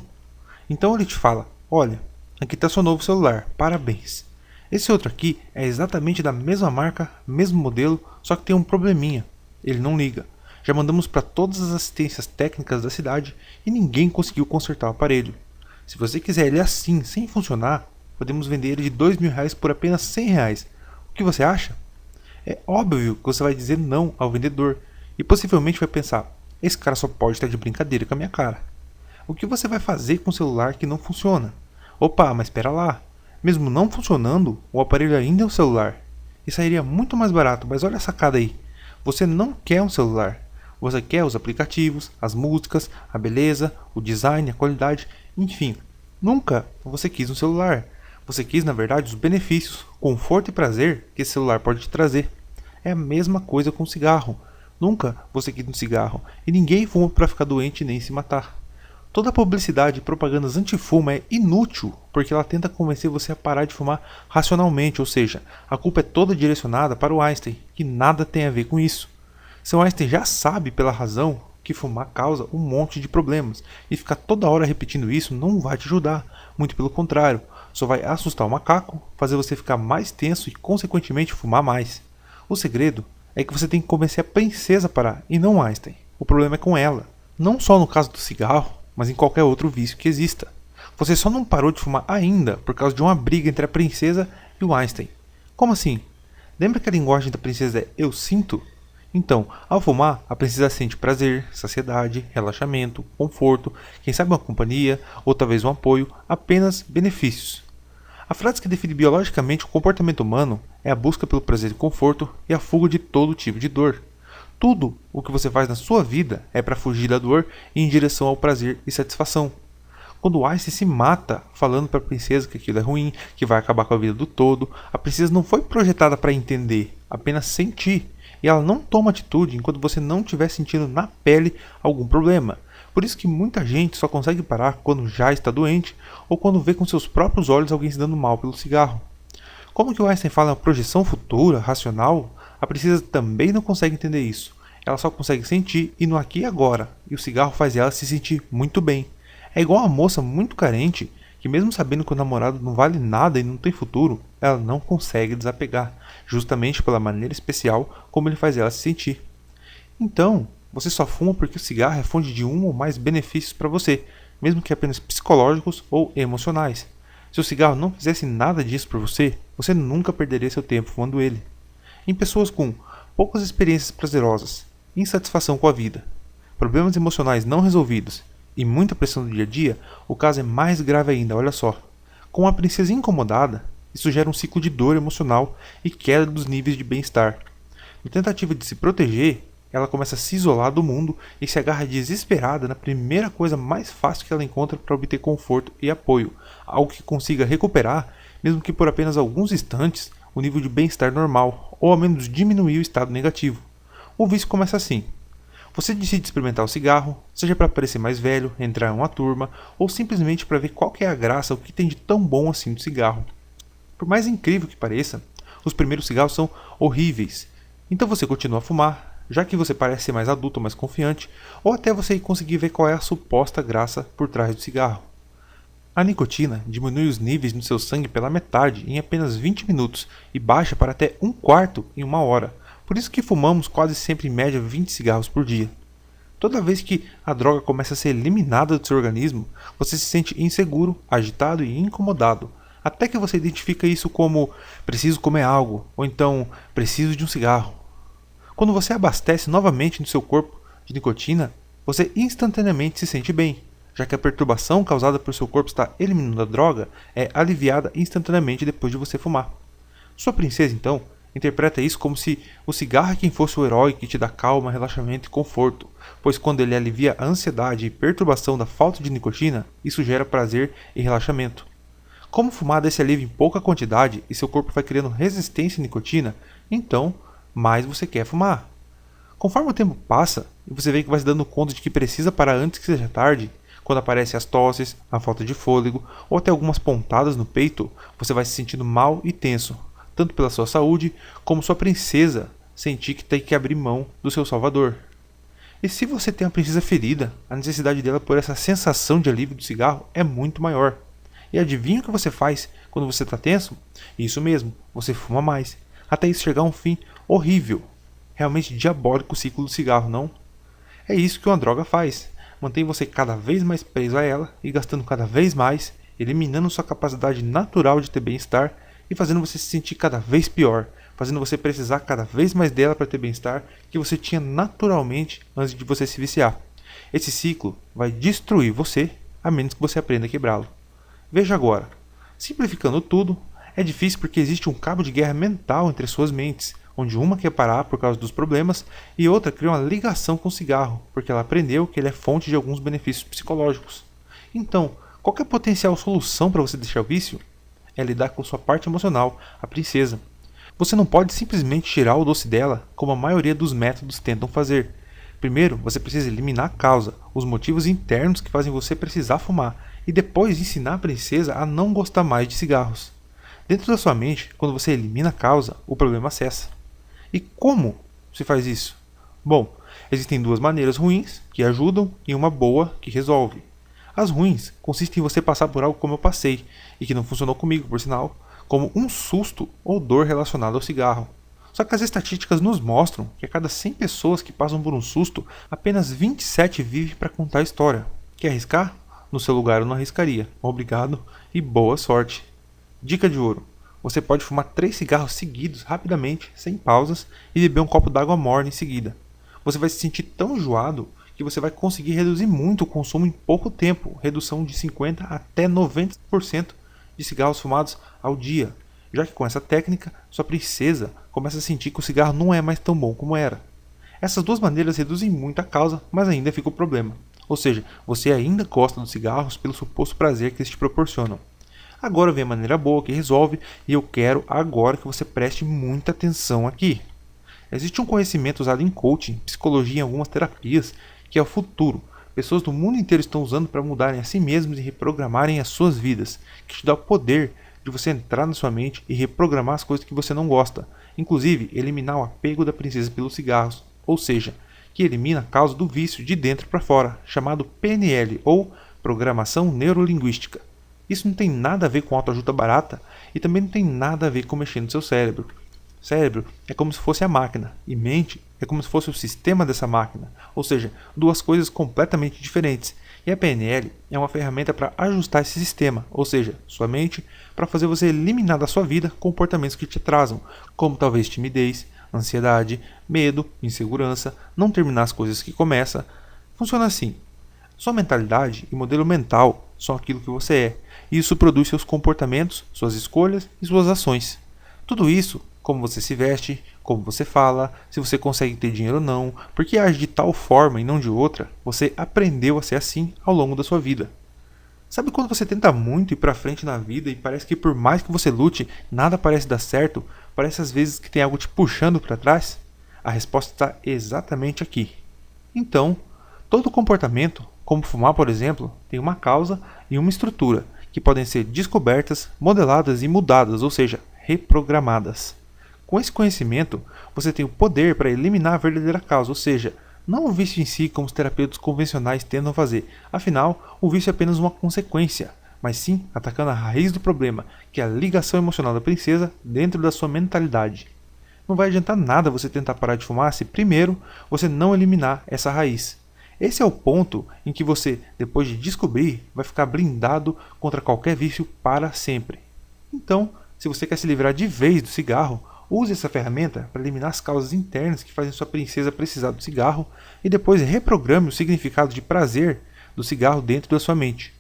Speaker 1: Então ele te fala, olha, aqui está seu novo celular, parabéns. Esse outro aqui é exatamente da mesma marca, mesmo modelo, só que tem um probleminha, ele não liga. Já mandamos para todas as assistências técnicas da cidade e ninguém conseguiu consertar o aparelho. Se você quiser ele assim, sem funcionar, podemos vender ele de R$2.000 por apenas R$100. O que você acha? É óbvio que você vai dizer não ao vendedor e possivelmente vai pensar, esse cara só pode estar de brincadeira com a minha cara. O que você vai fazer com um celular que não funciona? Opa, mas espera lá. Mesmo não funcionando, o aparelho ainda é um celular. e sairia muito mais barato, mas olha a sacada aí. Você não quer um celular. Você quer os aplicativos, as músicas, a beleza, o design, a qualidade, enfim. Nunca você quis um celular. Você quis, na verdade, os benefícios, conforto e prazer que esse celular pode te trazer. É a mesma coisa com o cigarro. Nunca você quis um cigarro. E ninguém fuma para ficar doente nem se matar. Toda publicidade e propagandas anti-fumo é inútil, porque ela tenta convencer você a parar de fumar racionalmente, ou seja, a culpa é toda direcionada para o Einstein, que nada tem a ver com isso. Seu Einstein já sabe pela razão que fumar causa um monte de problemas, e ficar toda hora repetindo isso não vai te ajudar, muito pelo contrário, só vai assustar o macaco, fazer você ficar mais tenso e consequentemente fumar mais. O segredo é que você tem que convencer a princesa a parar, e não Einstein. O problema é com ela, não só no caso do cigarro, mas em qualquer outro vício que exista. Você só não parou de fumar ainda por causa de uma briga entre a princesa e o Einstein. Como assim? Lembra que a linguagem da princesa é eu sinto? Então, ao fumar, a princesa sente prazer, saciedade, relaxamento, conforto, quem sabe uma companhia, ou talvez um apoio, apenas benefícios. A frase que define biologicamente o comportamento humano é a busca pelo prazer e conforto e a fuga de todo tipo de dor. Tudo o que você faz na sua vida é para fugir da dor e em direção ao prazer e satisfação. Quando o Einstein se mata falando para a princesa que aquilo é ruim, que vai acabar com a vida do todo, a princesa não foi projetada para entender, apenas sentir. E ela não toma atitude enquanto você não estiver sentindo na pele algum problema. Por isso que muita gente só consegue parar quando já está doente ou quando vê com seus próprios olhos alguém se dando mal pelo cigarro. Como que o Einstein fala em projeção futura, racional, a princesa também não consegue entender isso. Ela só consegue sentir e no aqui e agora, e o cigarro faz ela se sentir muito bem. É igual uma moça muito carente, que mesmo sabendo que o namorado não vale nada e não tem futuro, ela não consegue desapegar, justamente pela maneira especial como ele faz ela se sentir. Então, você só fuma porque o cigarro é fonte de um ou mais benefícios para você, mesmo que apenas psicológicos ou emocionais. Se o cigarro não fizesse nada disso por você, você nunca perderia seu tempo fumando ele. Em pessoas com poucas experiências prazerosas, insatisfação com a vida, problemas emocionais não resolvidos e muita pressão do dia a dia, o caso é mais grave ainda, olha só. Com a princesa incomodada, isso gera um ciclo de dor emocional e queda dos níveis de bem-estar. Na tentativa de se proteger, ela começa a se isolar do mundo e se agarra desesperada na primeira coisa mais fácil que ela encontra para obter conforto e apoio, algo que consiga recuperar, mesmo que por apenas alguns instantes, o nível de bem-estar normal, ou ao menos diminuir o estado negativo. O vício começa assim. Você decide experimentar o cigarro, seja para parecer mais velho, entrar em uma turma, ou simplesmente para ver qual que é a graça, o que tem de tão bom assim do cigarro. Por mais incrível que pareça, os primeiros cigarros são horríveis. Então você continua a fumar, já que você parece ser mais adulto, mais confiante, ou até você conseguir ver qual é a suposta graça por trás do cigarro. A nicotina diminui os níveis no seu sangue pela metade em apenas 20 minutos e baixa para até um quarto em uma hora. Por isso que fumamos quase sempre em média 20 cigarros por dia. Toda vez que a droga começa a ser eliminada do seu organismo, você se sente inseguro, agitado e incomodado, até que você identifica isso como preciso comer algo, ou então preciso de um cigarro. Quando você abastece novamente no seu corpo de nicotina, você instantaneamente se sente bem, já que a perturbação causada por seu corpo estar eliminando a droga é aliviada instantaneamente depois de você fumar. Sua princesa, então, interpreta isso como se o cigarro é quem fosse o herói que te dá calma, relaxamento e conforto, pois quando ele alivia a ansiedade e perturbação da falta de nicotina, isso gera prazer e relaxamento. Como fumar dá esse alívio em pouca quantidade e seu corpo vai criando resistência à nicotina, então mais você quer fumar. Conforme o tempo passa e você vê que vai se dando conta de que precisa parar antes que seja tarde, quando aparecem as tosses, a falta de fôlego ou até algumas pontadas no peito, você vai se sentindo mal e tenso, tanto pela sua saúde como sua princesa sentir que tem que abrir mão do seu salvador. E se você tem uma princesa ferida, a necessidade dela por essa sensação de alívio do cigarro é muito maior. E adivinha o que você faz quando você está tenso? Isso mesmo, você fuma mais, até isso chegar a um fim horrível. Realmente diabólico o ciclo do cigarro, não? É isso que uma droga faz. Mantém você cada vez mais preso a ela e gastando cada vez mais, eliminando sua capacidade natural de ter bem-estar e fazendo você se sentir cada vez pior, fazendo você precisar cada vez mais dela para ter bem-estar que você tinha naturalmente antes de você se viciar. Esse ciclo vai destruir você, a menos que você aprenda a quebrá-lo. Veja agora, simplificando tudo, É difícil porque existe um cabo de guerra mental entre suas mentes, onde uma quer parar por causa dos problemas e outra cria uma ligação com o cigarro, porque ela aprendeu que ele é fonte de alguns benefícios psicológicos. Então, qual que é a potencial solução para você deixar o vício? É lidar com sua parte emocional, a princesa. Você não pode simplesmente tirar o doce dela, como a maioria dos métodos tentam fazer. Primeiro, você precisa eliminar a causa, os motivos internos que fazem você precisar fumar, e depois ensinar a princesa a não gostar mais de cigarros. Dentro da sua mente, quando você elimina a causa, o problema cessa. E como se faz isso? Bom, existem duas maneiras ruins, que ajudam, e uma boa, que resolve. As ruins consistem em você passar por algo como eu passei, e que não funcionou comigo, por sinal, como um susto ou dor relacionada ao cigarro. Só que as estatísticas nos mostram que a cada 100 pessoas que passam por um susto, apenas 27 vivem para contar a história. Quer arriscar? No seu lugar eu não arriscaria. Obrigado e boa sorte. Dica de ouro. Você pode fumar 3 cigarros seguidos rapidamente, sem pausas, e beber um copo d'água morna em seguida. Você vai se sentir tão enjoado que você vai conseguir reduzir muito o consumo em pouco tempo, redução de 50% até 90% de cigarros fumados ao dia, já que com essa técnica, sua princesa começa a sentir que o cigarro não é mais tão bom como era. Essas duas maneiras reduzem muito a causa, mas ainda fica o problema. Ou seja, você ainda gosta dos cigarros pelo suposto prazer que eles te proporcionam. Agora vem a maneira boa que resolve, e eu quero agora que você preste muita atenção aqui. Existe um conhecimento usado em coaching, psicologia e algumas terapias, que é o futuro. Pessoas do mundo inteiro estão usando para mudarem a si mesmos e reprogramarem as suas vidas, que te dá o poder de você entrar na sua mente e reprogramar as coisas que você não gosta, inclusive eliminar o apego da princesa pelos cigarros, ou seja, que elimina a causa do vício de dentro para fora, chamado PNL ou Programação Neurolinguística. Isso não tem nada a ver com autoajuda barata e também não tem nada a ver com mexer no seu cérebro. Cérebro é como se fosse a máquina e mente é como se fosse o sistema dessa máquina, ou seja, duas coisas completamente diferentes. E a PNL é uma ferramenta para ajustar esse sistema, ou seja, sua mente, para fazer você eliminar da sua vida comportamentos que te atrasam, como talvez timidez, ansiedade, medo, insegurança, não terminar as coisas que começa. Funciona assim. Sua mentalidade e modelo mental são aquilo que você é, e isso produz seus comportamentos, suas escolhas e suas ações. Tudo isso, como você se veste, como você fala, se você consegue ter dinheiro ou não, porque age de tal forma e não de outra, você aprendeu a ser assim ao longo da sua vida. Sabe quando você tenta muito ir pra frente na vida e parece que por mais que você lute, nada parece dar certo, parece às vezes que tem algo te puxando para trás? A resposta está exatamente aqui. Então, todo comportamento, como fumar por exemplo, tem uma causa e uma estrutura, que podem ser descobertas, modeladas e mudadas, ou seja, reprogramadas. Com esse conhecimento, você tem o poder para eliminar a verdadeira causa, ou seja, não o vício em si como os terapeutas convencionais tentam fazer, afinal, o vício é apenas uma consequência, mas sim atacando a raiz do problema, que é a ligação emocional da princesa dentro da sua mentalidade. Não vai adiantar nada você tentar parar de fumar se primeiro você não eliminar essa raiz. Esse é o ponto em que você, depois de descobrir, vai ficar blindado contra qualquer vício para sempre. Então, se você quer se livrar de vez do cigarro, use essa ferramenta para eliminar as causas internas que fazem sua princesa precisar do cigarro e depois reprograme o significado de prazer do cigarro dentro da sua mente.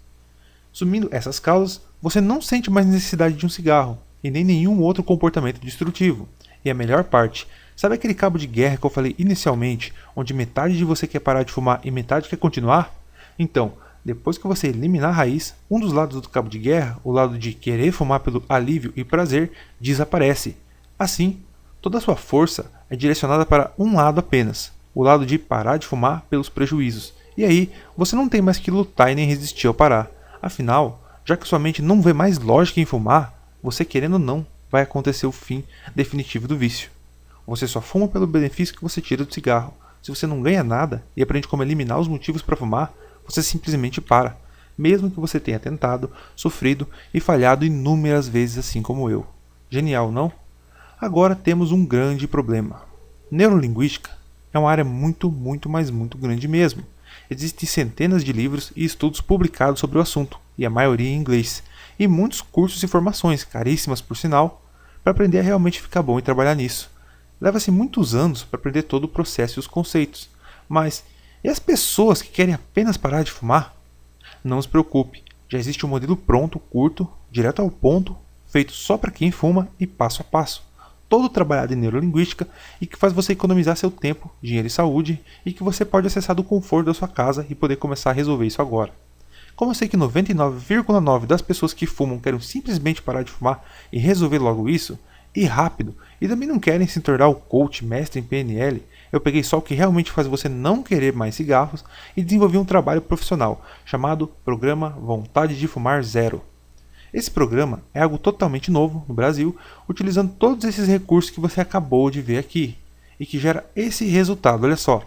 Speaker 1: Sumindo essas causas, você não sente mais necessidade de um cigarro e nem nenhum outro comportamento destrutivo. E a melhor parte, sabe aquele cabo de guerra que eu falei inicialmente, onde metade de você quer parar de fumar e metade quer continuar? Então, depois que você eliminar a raiz, um dos lados do cabo de guerra, o lado de querer fumar pelo alívio e prazer, desaparece. Assim, toda a sua força é direcionada para um lado apenas, o lado de parar de fumar pelos prejuízos. E aí, você não tem mais que lutar e nem resistir ao parar. Afinal, já que sua mente não vê mais lógica em fumar, você querendo ou não, vai acontecer o fim definitivo do vício. Você só fuma pelo benefício que você tira do cigarro. Se você não ganha nada e aprende como eliminar os motivos para fumar, você simplesmente para, mesmo que você tenha tentado, sofrido e falhado inúmeras vezes assim como eu. Genial, não? Agora temos um grande problema. Neurolinguística é uma área muito grande mesmo. Existem centenas de livros e estudos publicados sobre o assunto, e a maioria em inglês, e muitos cursos e formações, caríssimas por sinal, para aprender a realmente ficar bom e trabalhar nisso. Leva-se muitos anos para aprender todo o processo e os conceitos, mas e as pessoas que querem apenas parar de fumar? Não se preocupe, já existe um modelo pronto, curto, direto ao ponto, feito só para quem fuma e passo a passo, todo trabalhado em neurolinguística e que faz você economizar seu tempo, dinheiro e saúde, e que você pode acessar do conforto da sua casa e poder começar a resolver isso agora. Como eu sei que 99,9% das pessoas que fumam querem simplesmente parar de fumar e resolver logo isso, e rápido, e também não querem se tornar o coach mestre em PNL, eu peguei só o que realmente faz você não querer mais cigarros e desenvolvi um trabalho profissional chamado Programa Vontade de Fumar Zero. Esse programa é algo totalmente novo no Brasil, utilizando todos esses recursos que você acabou de ver aqui, e que gera esse resultado, olha só.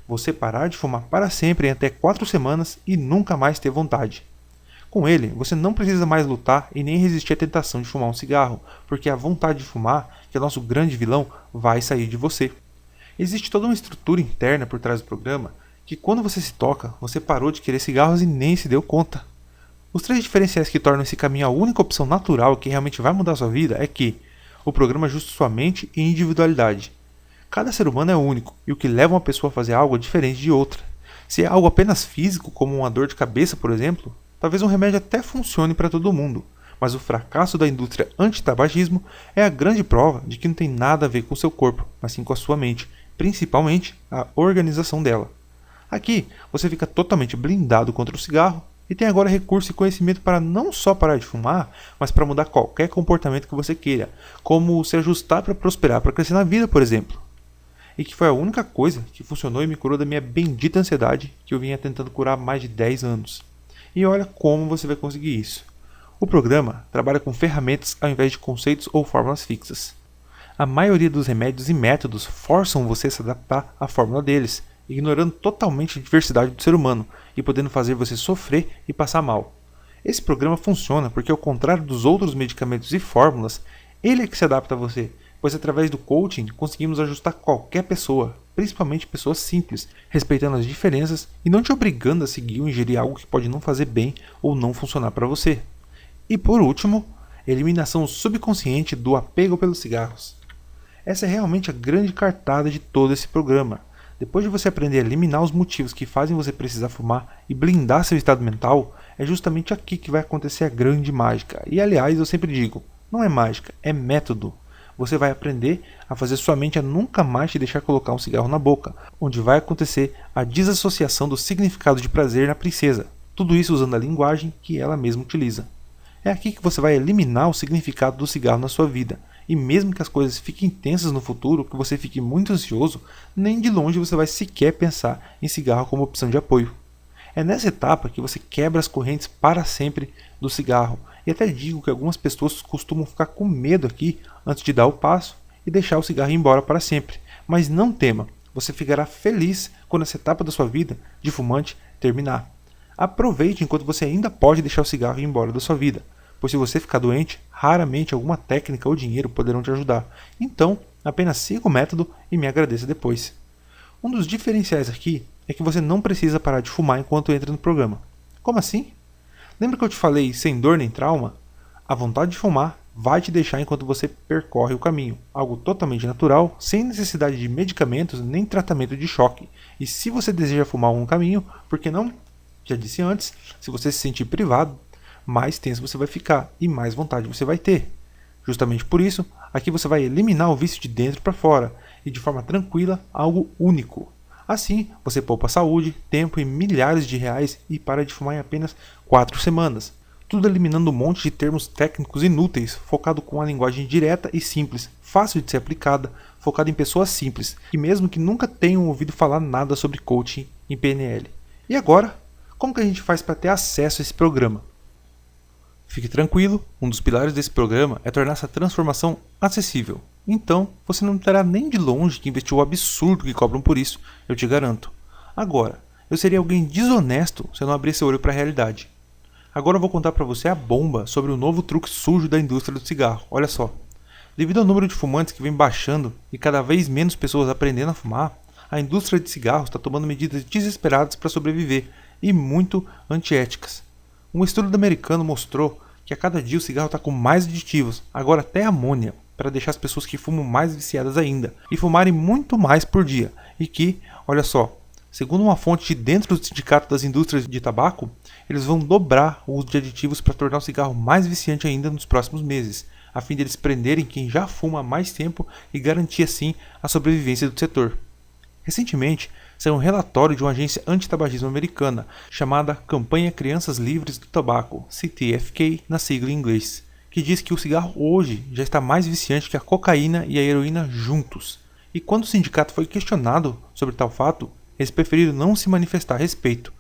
Speaker 1: Você parar de fumar para sempre em até 4 semanas e nunca mais ter vontade. Com ele, você não precisa mais lutar e nem resistir à tentação de fumar um cigarro, porque a vontade de fumar, que é o nosso grande vilão, vai sair de você. Existe toda uma estrutura interna por trás do programa, que quando você se toca, você parou de querer cigarros e nem se deu conta. Os 3 diferenciais que tornam esse caminho a única opção natural que realmente vai mudar a sua vida é que o programa ajusta sua mente e individualidade. Cada ser humano é único, e o que leva uma pessoa a fazer algo é diferente de outra. Se é algo apenas físico, como uma dor de cabeça, por exemplo, talvez um remédio até funcione para todo mundo, mas o fracasso da indústria anti-tabagismo é a grande prova de que não tem nada a ver com o seu corpo, mas sim com a sua mente, principalmente a organização dela. Aqui, você fica totalmente blindado contra o cigarro e tem agora recurso e conhecimento para não só parar de fumar, mas para mudar qualquer comportamento que você queira, como se ajustar para prosperar, para crescer na vida, por exemplo. E que foi a única coisa que funcionou e me curou da minha bendita ansiedade que eu vinha tentando curar há mais de 10 anos. E olha como você vai conseguir isso. O programa trabalha com ferramentas ao invés de conceitos ou fórmulas fixas. A maioria dos remédios e métodos forçam você a se adaptar à fórmula deles, ignorando totalmente a diversidade do ser humano e podendo fazer você sofrer e passar mal. Esse programa funciona porque, ao contrário dos outros medicamentos e fórmulas, ele é que se adapta a você, pois através do coaching conseguimos ajustar qualquer pessoa, principalmente pessoas simples, respeitando as diferenças e não te obrigando a seguir ou ingerir algo que pode não fazer bem ou não funcionar para você. E por último, eliminação subconsciente do apego pelos cigarros. Essa é realmente a grande cartada de todo esse programa. Depois de você aprender a eliminar os motivos que fazem você precisar fumar e blindar seu estado mental, é justamente aqui que vai acontecer a grande mágica. E aliás, eu sempre digo, não é mágica, é método. Você vai aprender a fazer sua mente a nunca mais te deixar colocar um cigarro na boca, onde vai acontecer a desassociação do significado de prazer na princesa. Tudo isso usando a linguagem que ela mesma utiliza. É aqui que você vai eliminar o significado do cigarro na sua vida. E mesmo que as coisas fiquem tensas no futuro, que você fique muito ansioso, nem de longe você vai sequer pensar em cigarro como opção de apoio. É nessa etapa que você quebra as correntes para sempre do cigarro. E até digo que algumas pessoas costumam ficar com medo aqui antes de dar o passo e deixar o cigarro ir embora para sempre. Mas não tema, você ficará feliz quando essa etapa da sua vida de fumante terminar. Aproveite enquanto você ainda pode deixar o cigarro ir embora da sua vida, pois se você ficar doente, raramente alguma técnica ou dinheiro poderão te ajudar. Então, apenas siga o método e me agradeça depois. Um dos diferenciais aqui é que você não precisa parar de fumar enquanto entra no programa. Como assim? Lembra que eu te falei sem dor nem trauma? A vontade de fumar vai te deixar enquanto você percorre o caminho, algo totalmente natural, sem necessidade de medicamentos nem tratamento de choque. E se você deseja fumar um caminho, por que não? Já disse antes, se você se sentir privado, mais tenso você vai ficar e mais vontade você vai ter. Justamente por isso, aqui você vai eliminar o vício de dentro para fora e de forma tranquila, algo único. Assim, você poupa saúde, tempo e milhares de reais e para de fumar em apenas 4 semanas. Tudo eliminando um monte de termos técnicos inúteis, focado com uma linguagem direta e simples, fácil de ser aplicada, focada em pessoas simples, e mesmo que nunca tenham ouvido falar nada sobre coaching em PNL. E agora, como que a gente faz para ter acesso a esse programa? Fique tranquilo, um dos pilares desse programa é tornar essa transformação acessível. Então, você não terá nem de longe que investir o absurdo que cobram por isso, eu te garanto. Agora, eu seria alguém desonesto se eu não abrisse o olho para a realidade. Agora eu vou contar para você a bomba sobre o novo truque sujo da indústria do cigarro. Olha só. Devido ao número de fumantes que vem baixando e cada vez menos pessoas aprendendo a fumar, a indústria de cigarros está tomando medidas desesperadas para sobreviver e muito antiéticas. Um estudo americano mostrou que a cada dia o cigarro está com mais aditivos, agora até amônia, para deixar as pessoas que fumam mais viciadas ainda e fumarem muito mais por dia. E que, olha só, Segundo uma fonte de dentro do Sindicato das Indústrias de Tabaco, eles vão dobrar o uso de aditivos para tornar o cigarro mais viciante ainda nos próximos meses, a fim de eles prenderem quem já fuma há mais tempo e garantir assim a sobrevivência do setor. Recentemente, saiu um relatório de uma agência antitabagismo americana chamada Campanha Crianças Livres do Tabaco, CTFK na sigla em inglês, que diz que o cigarro hoje já está mais viciante que a cocaína e a heroína juntos. E quando o sindicato foi questionado sobre tal fato, eles preferiram não se manifestar a respeito.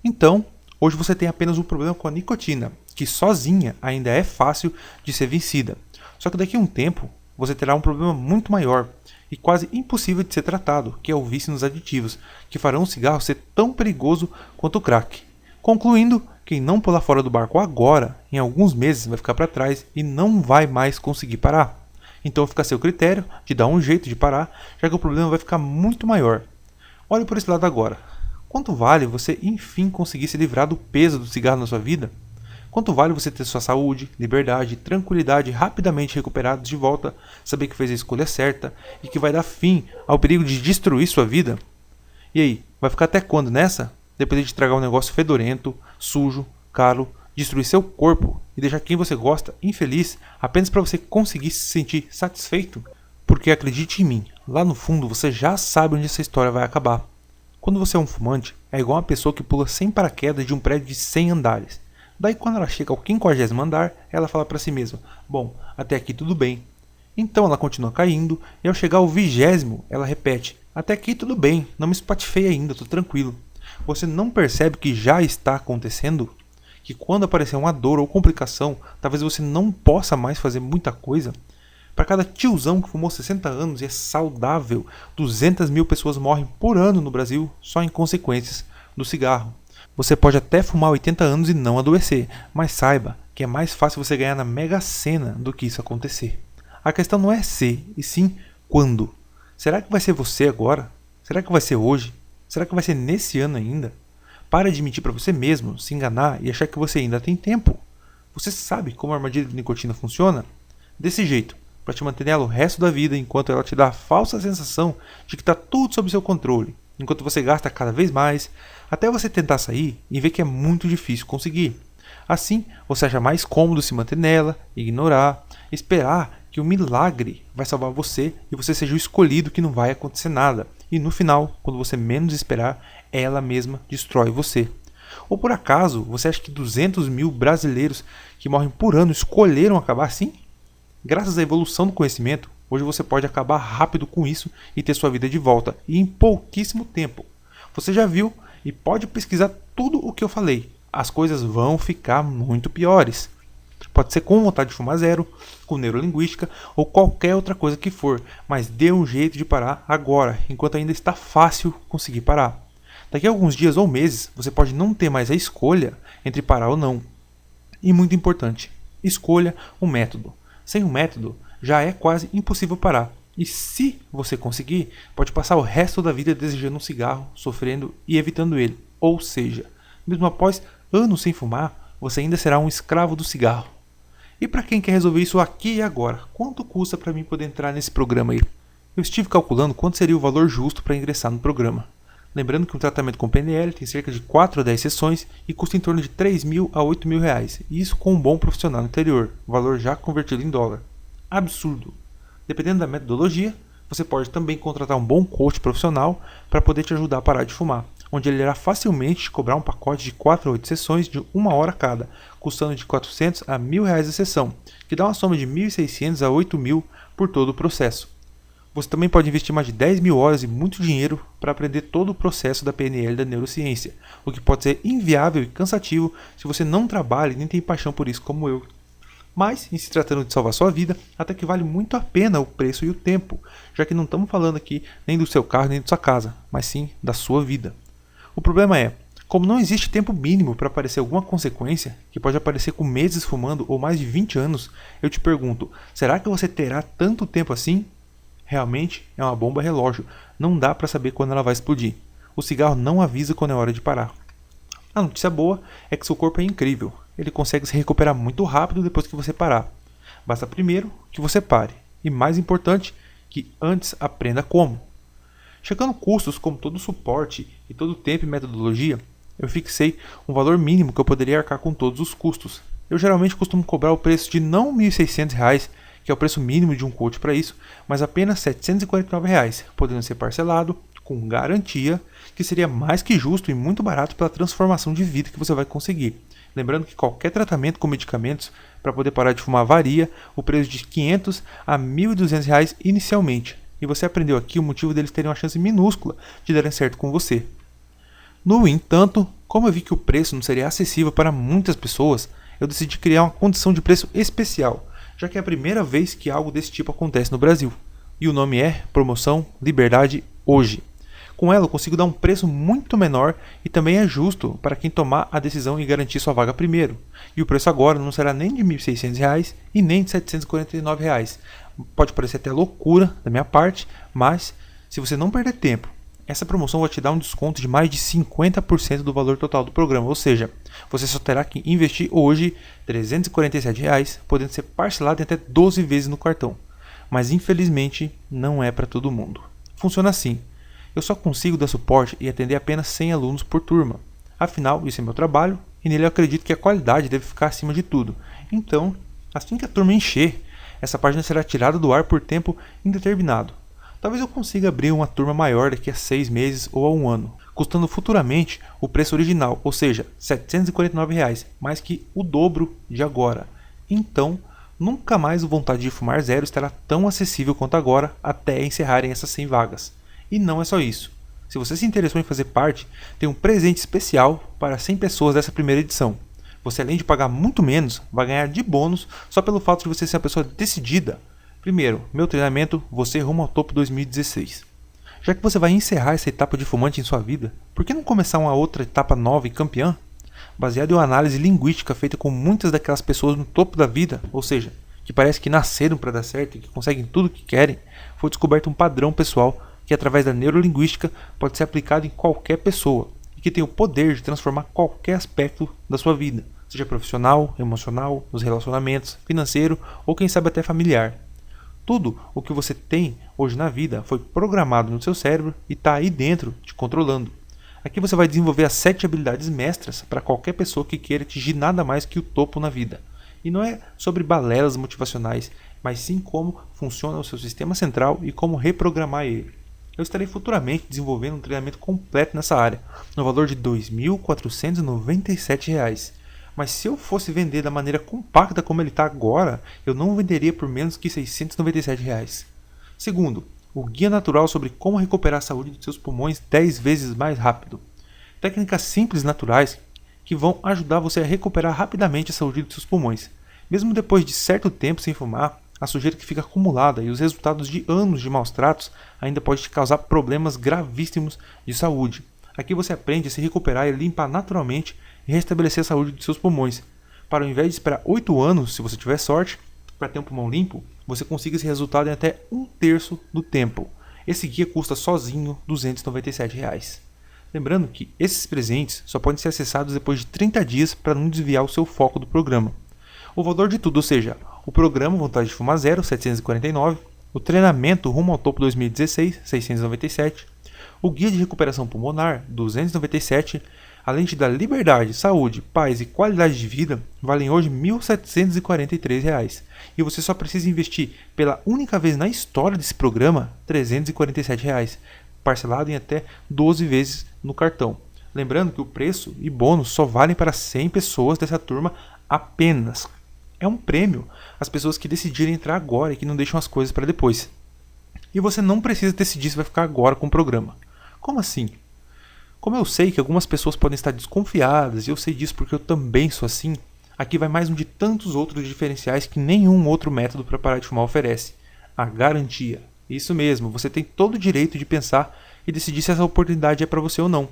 Speaker 1: Então, hoje você tem apenas um problema com a nicotina, que sozinha ainda é fácil de ser vencida. Só que daqui a um tempo, você terá um problema muito maior e quase impossível de ser tratado, que é o vício nos aditivos, que farão o cigarro ser tão perigoso quanto o crack. Concluindo, quem não pular fora do barco agora, em alguns meses vai ficar para trás e não vai mais conseguir parar. Então fica a seu critério de dar um jeito de parar, já que o problema vai ficar muito maior. Olhe por esse lado agora. Quanto vale você enfim conseguir se livrar do peso do cigarro na sua vida? Quanto vale você ter sua saúde, liberdade e tranquilidade rapidamente recuperados de volta, saber que fez a escolha certa e que vai dar fim ao perigo de destruir sua vida? E aí, vai ficar até quando nessa? Depender de tragar um negócio fedorento, sujo, caro, destruir seu corpo e deixar quem você gosta infeliz apenas para você conseguir se sentir satisfeito? Porque acredite em mim, lá no fundo você já sabe onde essa história vai acabar. Quando você é um fumante, é igual uma pessoa que pula sem paraquedas de um prédio de 100 andares. Daí quando ela chega ao 50º andar, ela fala para si mesma, bom, até aqui tudo bem. Então ela continua caindo e ao chegar ao 20º, ela repete, até aqui tudo bem, não me espatifei ainda, estou tranquilo. Você não percebe que já está acontecendo? Que quando aparecer uma dor ou complicação, talvez você não possa mais fazer muita coisa? Para cada tiozão que fumou 60 anos e é saudável, 200 mil pessoas morrem por ano no Brasil só em consequências do cigarro. Você pode até fumar 80 anos e não adoecer, mas saiba que é mais fácil você ganhar na Mega Sena do que isso acontecer. A questão não é se, e sim quando. Será que vai ser você agora? Será que vai ser hoje? Será que vai ser nesse ano ainda? Para de mentir para você mesmo, se enganar e achar que você ainda tem tempo. Você sabe como a armadilha de nicotina funciona? Desse jeito, para te manter nela o resto da vida enquanto ela te dá a falsa sensação de que está tudo sob seu controle, enquanto você gasta cada vez mais, até você tentar sair e ver que é muito difícil conseguir. Assim, você acha mais cômodo se manter nela, ignorar, esperar que o milagre vai salvar você e você seja o escolhido que não vai acontecer nada. E no final, quando você menos esperar, ela mesma destrói você. Ou por acaso, você acha que 200 mil brasileiros que morrem por ano escolheram acabar assim? Graças à evolução do conhecimento, hoje você pode acabar rápido com isso e ter sua vida de volta, e em pouquíssimo tempo. Você já viu e pode pesquisar tudo o que eu falei. As coisas vão ficar muito piores. Pode ser com vontade de fumar zero, com neurolinguística ou qualquer outra coisa que for, mas dê um jeito de parar agora, enquanto ainda está fácil conseguir parar. Daqui a alguns dias ou meses, você pode não ter mais a escolha entre parar ou não. E muito importante, escolha um método. Sem um método, já é quase impossível parar. E se você conseguir, pode passar o resto da vida desejando um cigarro, sofrendo e evitando ele. Ou seja, mesmo após anos sem fumar, você ainda será um escravo do cigarro. E para quem quer resolver isso aqui e agora, quanto custa para mim poder entrar nesse programa aí? Eu estive calculando quanto seria o valor justo para ingressar no programa. Lembrando que um tratamento com PNL tem cerca de 4 a 10 sessões e custa em torno de 3 mil a 8 mil reais. E isso com um bom profissional no interior, valor já convertido em dólar. Absurdo! Dependendo da metodologia, você pode também contratar um bom coach profissional para poder te ajudar a parar de fumar, onde ele irá facilmente te cobrar um pacote de 4 a 8 sessões de 1 hora cada, custando de 400 a 1.000 reais a sessão, que dá uma soma de 1.600 a 8.000 por todo o processo. Você também pode investir mais de 10 mil horas e muito dinheiro para aprender todo o processo da PNL da neurociência, o que pode ser inviável e cansativo se você não trabalha e nem tem paixão por isso como eu. Mas, em se tratando de salvar sua vida, até que vale muito a pena o preço e o tempo, já que não estamos falando aqui nem do seu carro nem da sua casa, mas sim da sua vida. O problema é, como não existe tempo mínimo para aparecer alguma consequência, que pode aparecer com meses fumando ou mais de 20 anos, eu te pergunto, será que você terá tanto tempo assim? Realmente é uma bomba relógio, não dá para saber quando ela vai explodir. O cigarro não avisa quando é hora de parar. A notícia boa é que seu corpo é incrível, ele consegue se recuperar muito rápido depois que você parar. Basta primeiro que você pare, e mais importante, que antes aprenda como. Checando custos como todo o suporte e todo o tempo e metodologia, eu fixei um valor mínimo que eu poderia arcar com todos os custos. Eu geralmente costumo cobrar o preço de não R$ 1.600, que é o preço mínimo de um coach para isso, mas apenas R$ 749, podendo ser parcelado, com garantia, que seria mais que justo e muito barato pela transformação de vida que você vai conseguir. Lembrando que qualquer tratamento com medicamentos para poder parar de fumar varia o preço de R$ 500 a R$ 1.200 inicialmente. E você aprendeu aqui o motivo deles terem uma chance minúscula de darem certo com você. No entanto, como eu vi que o preço não seria acessível para muitas pessoas, eu decidi criar uma condição de preço especial, já que é a primeira vez que algo desse tipo acontece no Brasil. E o nome é Promoção Liberdade Hoje. Com ela eu consigo dar um preço muito menor e também é justo para quem tomar a decisão e garantir sua vaga primeiro. E o preço agora não será nem de R$ 1.600 e nem de R$ 749. Pode parecer até loucura da minha parte, mas se você não perder tempo, essa promoção vai te dar um desconto de mais de 50% do valor total do programa, ou seja, você só terá que investir hoje R$ 347, podendo ser parcelado em até 12 vezes no cartão. Mas infelizmente não é para todo mundo. Funciona assim: eu só consigo dar suporte e atender apenas 100 alunos por turma. Afinal, isso é meu trabalho e nele eu acredito que a qualidade deve ficar acima de tudo. Então, assim que a turma encher, essa página será tirada do ar por tempo indeterminado. Talvez eu consiga abrir uma turma maior daqui a 6 meses ou a 1 ano, custando futuramente o preço original, ou seja, R$ 749, mais que o dobro de agora. Então, nunca mais o Vontade de Fumar Zero estará tão acessível quanto agora até encerrarem essas 100 vagas. E não é só isso. Se você se interessou em fazer parte, tem um presente especial para 100 pessoas dessa primeira edição. Você, além de pagar muito menos, vai ganhar de bônus só pelo fato de você ser uma pessoa decidida. Primeiro, meu treinamento Você Rumo ao Topo 2016. Já que você vai encerrar essa etapa de fumante em sua vida, por que não começar uma outra etapa nova e campeã? Baseado em uma análise linguística feita com muitas daquelas pessoas no topo da vida, ou seja, que parece que nasceram para dar certo e que conseguem tudo o que querem, foi descoberto um padrão pessoal que através da neurolinguística pode ser aplicado em qualquer pessoa e que tem o poder de transformar qualquer aspecto da sua vida, seja profissional, emocional, nos relacionamentos, financeiro ou quem sabe até familiar. Tudo o que você tem hoje na vida foi programado no seu cérebro e está aí dentro te controlando. Aqui você vai desenvolver as 7 habilidades mestras para qualquer pessoa que queira atingir nada mais que o topo na vida. E não é sobre balelas motivacionais, mas sim como funciona o seu sistema central e como reprogramar ele. Eu estarei futuramente desenvolvendo um treinamento completo nessa área, no valor de R$ 2.497. Mas se eu fosse vender da maneira compacta como ele está agora, eu não venderia por menos que R$ 697. Segundo, o Guia Natural sobre como recuperar a saúde dos seus pulmões 10 vezes mais rápido. Técnicas simples e naturais que vão ajudar você a recuperar rapidamente a saúde dos seus pulmões. Mesmo depois de certo tempo sem fumar, a sujeira que fica acumulada e os resultados de anos de maus tratos ainda pode te causar problemas gravíssimos de saúde. Aqui você aprende a se recuperar e limpar naturalmente e restabelecer a saúde dos seus pulmões. Para ao invés de esperar 8 anos, se você tiver sorte, para ter um pulmão limpo, você consiga esse resultado em até 1/3 do tempo. Esse guia custa sozinho R$ 297. Lembrando que esses presentes só podem ser acessados depois de 30 dias para não desviar o seu foco do programa. O valor de tudo, ou seja, o programa Vontade de Fumar Zero, 749, o treinamento Rumo ao Topo 2016, 697, o Guia de Recuperação Pulmonar, 297, além de dar liberdade, saúde, paz e qualidade de vida, valem hoje R$ 1.743. E você só precisa investir pela única vez na história desse programa R$ 347, parcelado em até 12 vezes no cartão. Lembrando que o preço e bônus só valem para 100 pessoas dessa turma apenas. É um prêmio às pessoas que decidirem entrar agora e que não deixam as coisas para depois. E você não precisa decidir se vai ficar agora com o programa. Como assim? Como eu sei que algumas pessoas podem estar desconfiadas, e eu sei disso porque eu também sou assim, aqui vai mais um de tantos outros diferenciais que nenhum outro método para parar de fumar oferece. A garantia. Isso mesmo, você tem todo o direito de pensar e decidir se essa oportunidade é para você ou não.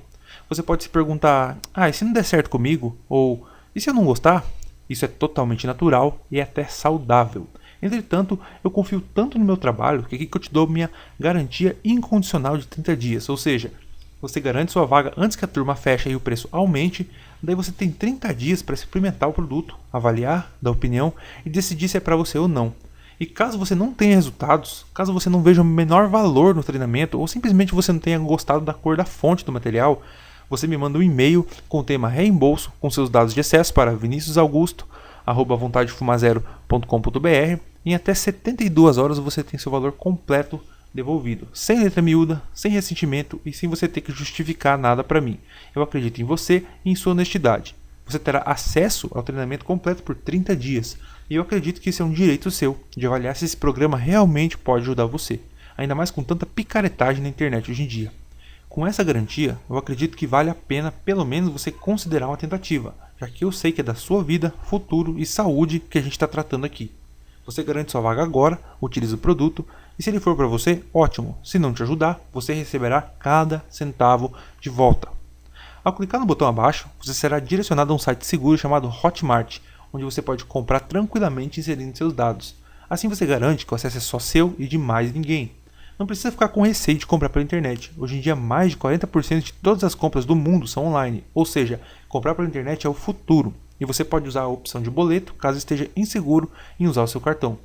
Speaker 1: Você pode se perguntar, e se não der certo comigo? Ou, e se eu não gostar? Isso é totalmente natural e é até saudável. Entretanto, eu confio tanto no meu trabalho que aqui que eu te dou minha garantia incondicional de 30 dias, ou seja, você garante sua vaga antes que a turma feche e o preço aumente, daí você tem 30 dias para experimentar o produto, avaliar, dar opinião e decidir se é para você ou não. E caso você não tenha resultados, caso você não veja o menor valor no treinamento, ou simplesmente você não tenha gostado da cor da fonte do material, você me manda um e-mail com o tema reembolso, com seus dados de acesso para viniciusaugusto@vontadefumazero.com.br. Em até 72 horas você tem seu valor completo devolvido, sem letra miúda, sem ressentimento e sem você ter que justificar nada para mim. Eu acredito em você e em sua honestidade. Você terá acesso ao treinamento completo por 30 dias. E eu acredito que isso é um direito seu, de avaliar se esse programa realmente pode ajudar você. Ainda mais com tanta picaretagem na internet hoje em dia. Com essa garantia, eu acredito que vale a pena pelo menos você considerar uma tentativa, já que eu sei que é da sua vida, futuro e saúde que a gente está tratando aqui. Você garante sua vaga agora, utilize o produto, e se ele for para você, ótimo. Se não te ajudar, você receberá cada centavo de volta. Ao clicar no botão abaixo, você será direcionado a um site seguro chamado Hotmart, onde você pode comprar tranquilamente inserindo seus dados. Assim você garante que o acesso é só seu e de mais ninguém. Não precisa ficar com receio de comprar pela internet. Hoje em dia, mais de 40% de todas as compras do mundo são online, ou seja, comprar pela internet é o futuro. E você pode usar a opção de boleto caso esteja inseguro em usar o seu cartão.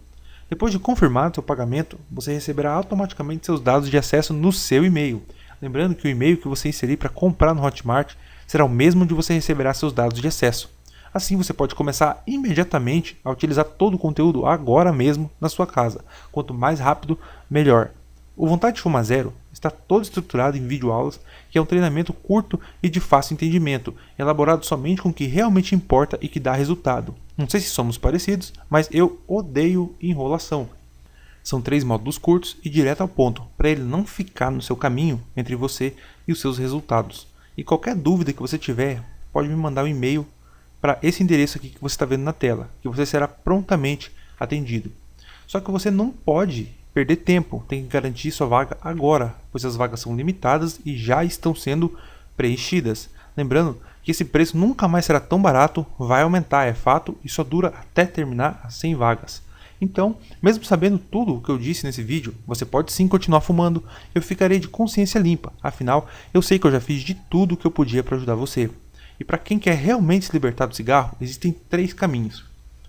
Speaker 1: Depois de confirmar seu pagamento, você receberá automaticamente seus dados de acesso no seu e-mail. Lembrando que o e-mail que você inserir para comprar no Hotmart será o mesmo onde você receberá seus dados de acesso. Assim você pode começar imediatamente a utilizar todo o conteúdo agora mesmo na sua casa. Quanto mais rápido, melhor. O Vontade de Fumar Zero está todo estruturado em videoaulas, que é um treinamento curto e de fácil entendimento, elaborado somente com o que realmente importa e que dá resultado. Não sei se somos parecidos, mas eu odeio enrolação. São 3 módulos curtos e direto ao ponto, para ele não ficar no seu caminho entre você e os seus resultados. E qualquer dúvida que você tiver, pode me mandar um e-mail para esse endereço aqui que você está vendo na tela, que você será prontamente atendido. Só que você não pode perder tempo, tem que garantir sua vaga agora, pois as vagas são limitadas e já estão sendo preenchidas. Lembrando que esse preço nunca mais será tão barato, vai aumentar, é fato, e só dura até terminar as 100 vagas. Então, mesmo sabendo tudo o que eu disse nesse vídeo, você pode sim continuar fumando, eu ficarei de consciência limpa, afinal, eu sei que eu já fiz de tudo o que eu podia para ajudar você. E para quem quer realmente se libertar do cigarro, existem 3 caminhos.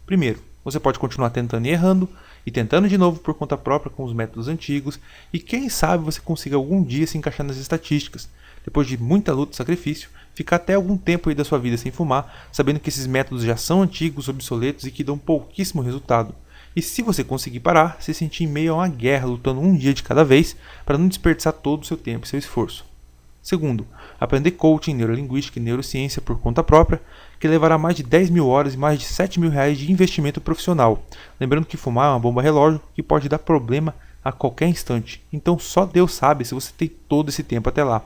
Speaker 1: Primeiro, você pode continuar tentando e errando, e tentando de novo por conta própria com os métodos antigos, e quem sabe você consiga algum dia se encaixar nas estatísticas, depois de muita luta e sacrifício, ficar até algum tempo aí da sua vida sem fumar, sabendo que esses métodos já são antigos, obsoletos e que dão pouquíssimo resultado. E se você conseguir parar, se sentir em meio a uma guerra, lutando um dia de cada vez, para não desperdiçar todo o seu tempo e seu esforço. Segundo, aprender coaching, neurolinguística e neurociência por conta própria, que levará mais de 10 mil horas e mais de 7 mil reais de investimento profissional. Lembrando que fumar é uma bomba relógio que pode dar problema a qualquer instante. Então só Deus sabe se você tem todo esse tempo até lá.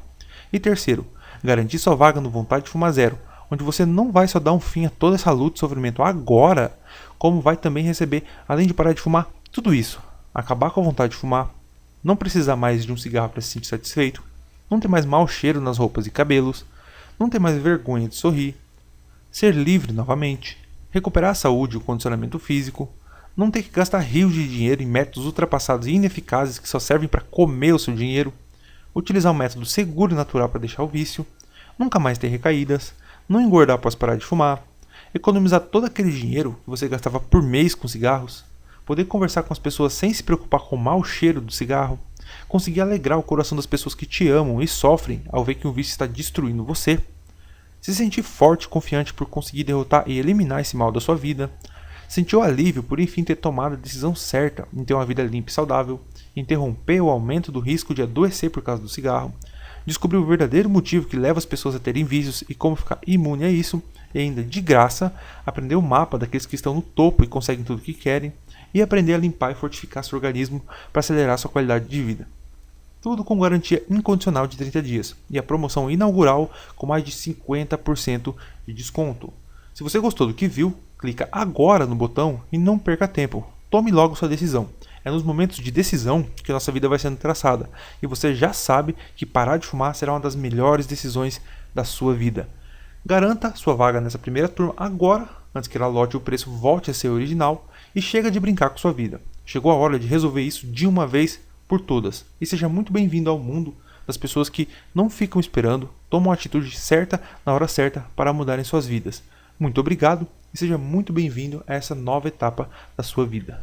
Speaker 1: E terceiro, garantir sua vaga no Vontade de Fumar Zero, onde você não vai só dar um fim a toda essa luta e sofrimento agora, como vai também receber, além de parar de fumar, tudo isso. Acabar com a vontade de fumar, não precisar mais de um cigarro para se sentir satisfeito, não ter mais mau cheiro nas roupas e cabelos, não ter mais vergonha de sorrir, ser livre novamente, recuperar a saúde e o condicionamento físico, não ter que gastar rios de dinheiro em métodos ultrapassados e ineficazes que só servem para comer o seu dinheiro, utilizar um método seguro e natural para deixar o vício, nunca mais ter recaídas, não engordar após parar de fumar, economizar todo aquele dinheiro que você gastava por mês com cigarros, poder conversar com as pessoas sem se preocupar com o mau cheiro do cigarro, conseguir alegrar o coração das pessoas que te amam e sofrem ao ver que o vício está destruindo você, se sentir forte e confiante por conseguir derrotar e eliminar esse mal da sua vida, sentir o alívio por enfim ter tomado a decisão certa em ter uma vida limpa e saudável, interromper o aumento do risco de adoecer por causa do cigarro, descobrir o verdadeiro motivo que leva as pessoas a terem vícios e como ficar imune a isso, e ainda de graça, aprender o mapa daqueles que estão no topo e conseguem tudo o que querem, e aprender a limpar e fortificar seu organismo para acelerar sua qualidade de vida. Tudo com garantia incondicional de 30 dias e a promoção inaugural com mais de 50% de desconto. Se você gostou do que viu, clica agora no botão e não perca tempo. Tome logo sua decisão. É nos momentos de decisão que nossa vida vai sendo traçada e você já sabe que parar de fumar será uma das melhores decisões da sua vida. Garanta sua vaga nessa primeira turma agora, antes que ela lote e o preço volte a ser original, e chega de brincar com sua vida. Chegou a hora de resolver isso de uma vez por todas. E seja muito bem-vindo ao mundo das pessoas que não ficam esperando, tomam a atitude certa na hora certa para mudarem suas vidas. Muito obrigado e seja muito bem-vindo a essa nova etapa da sua vida.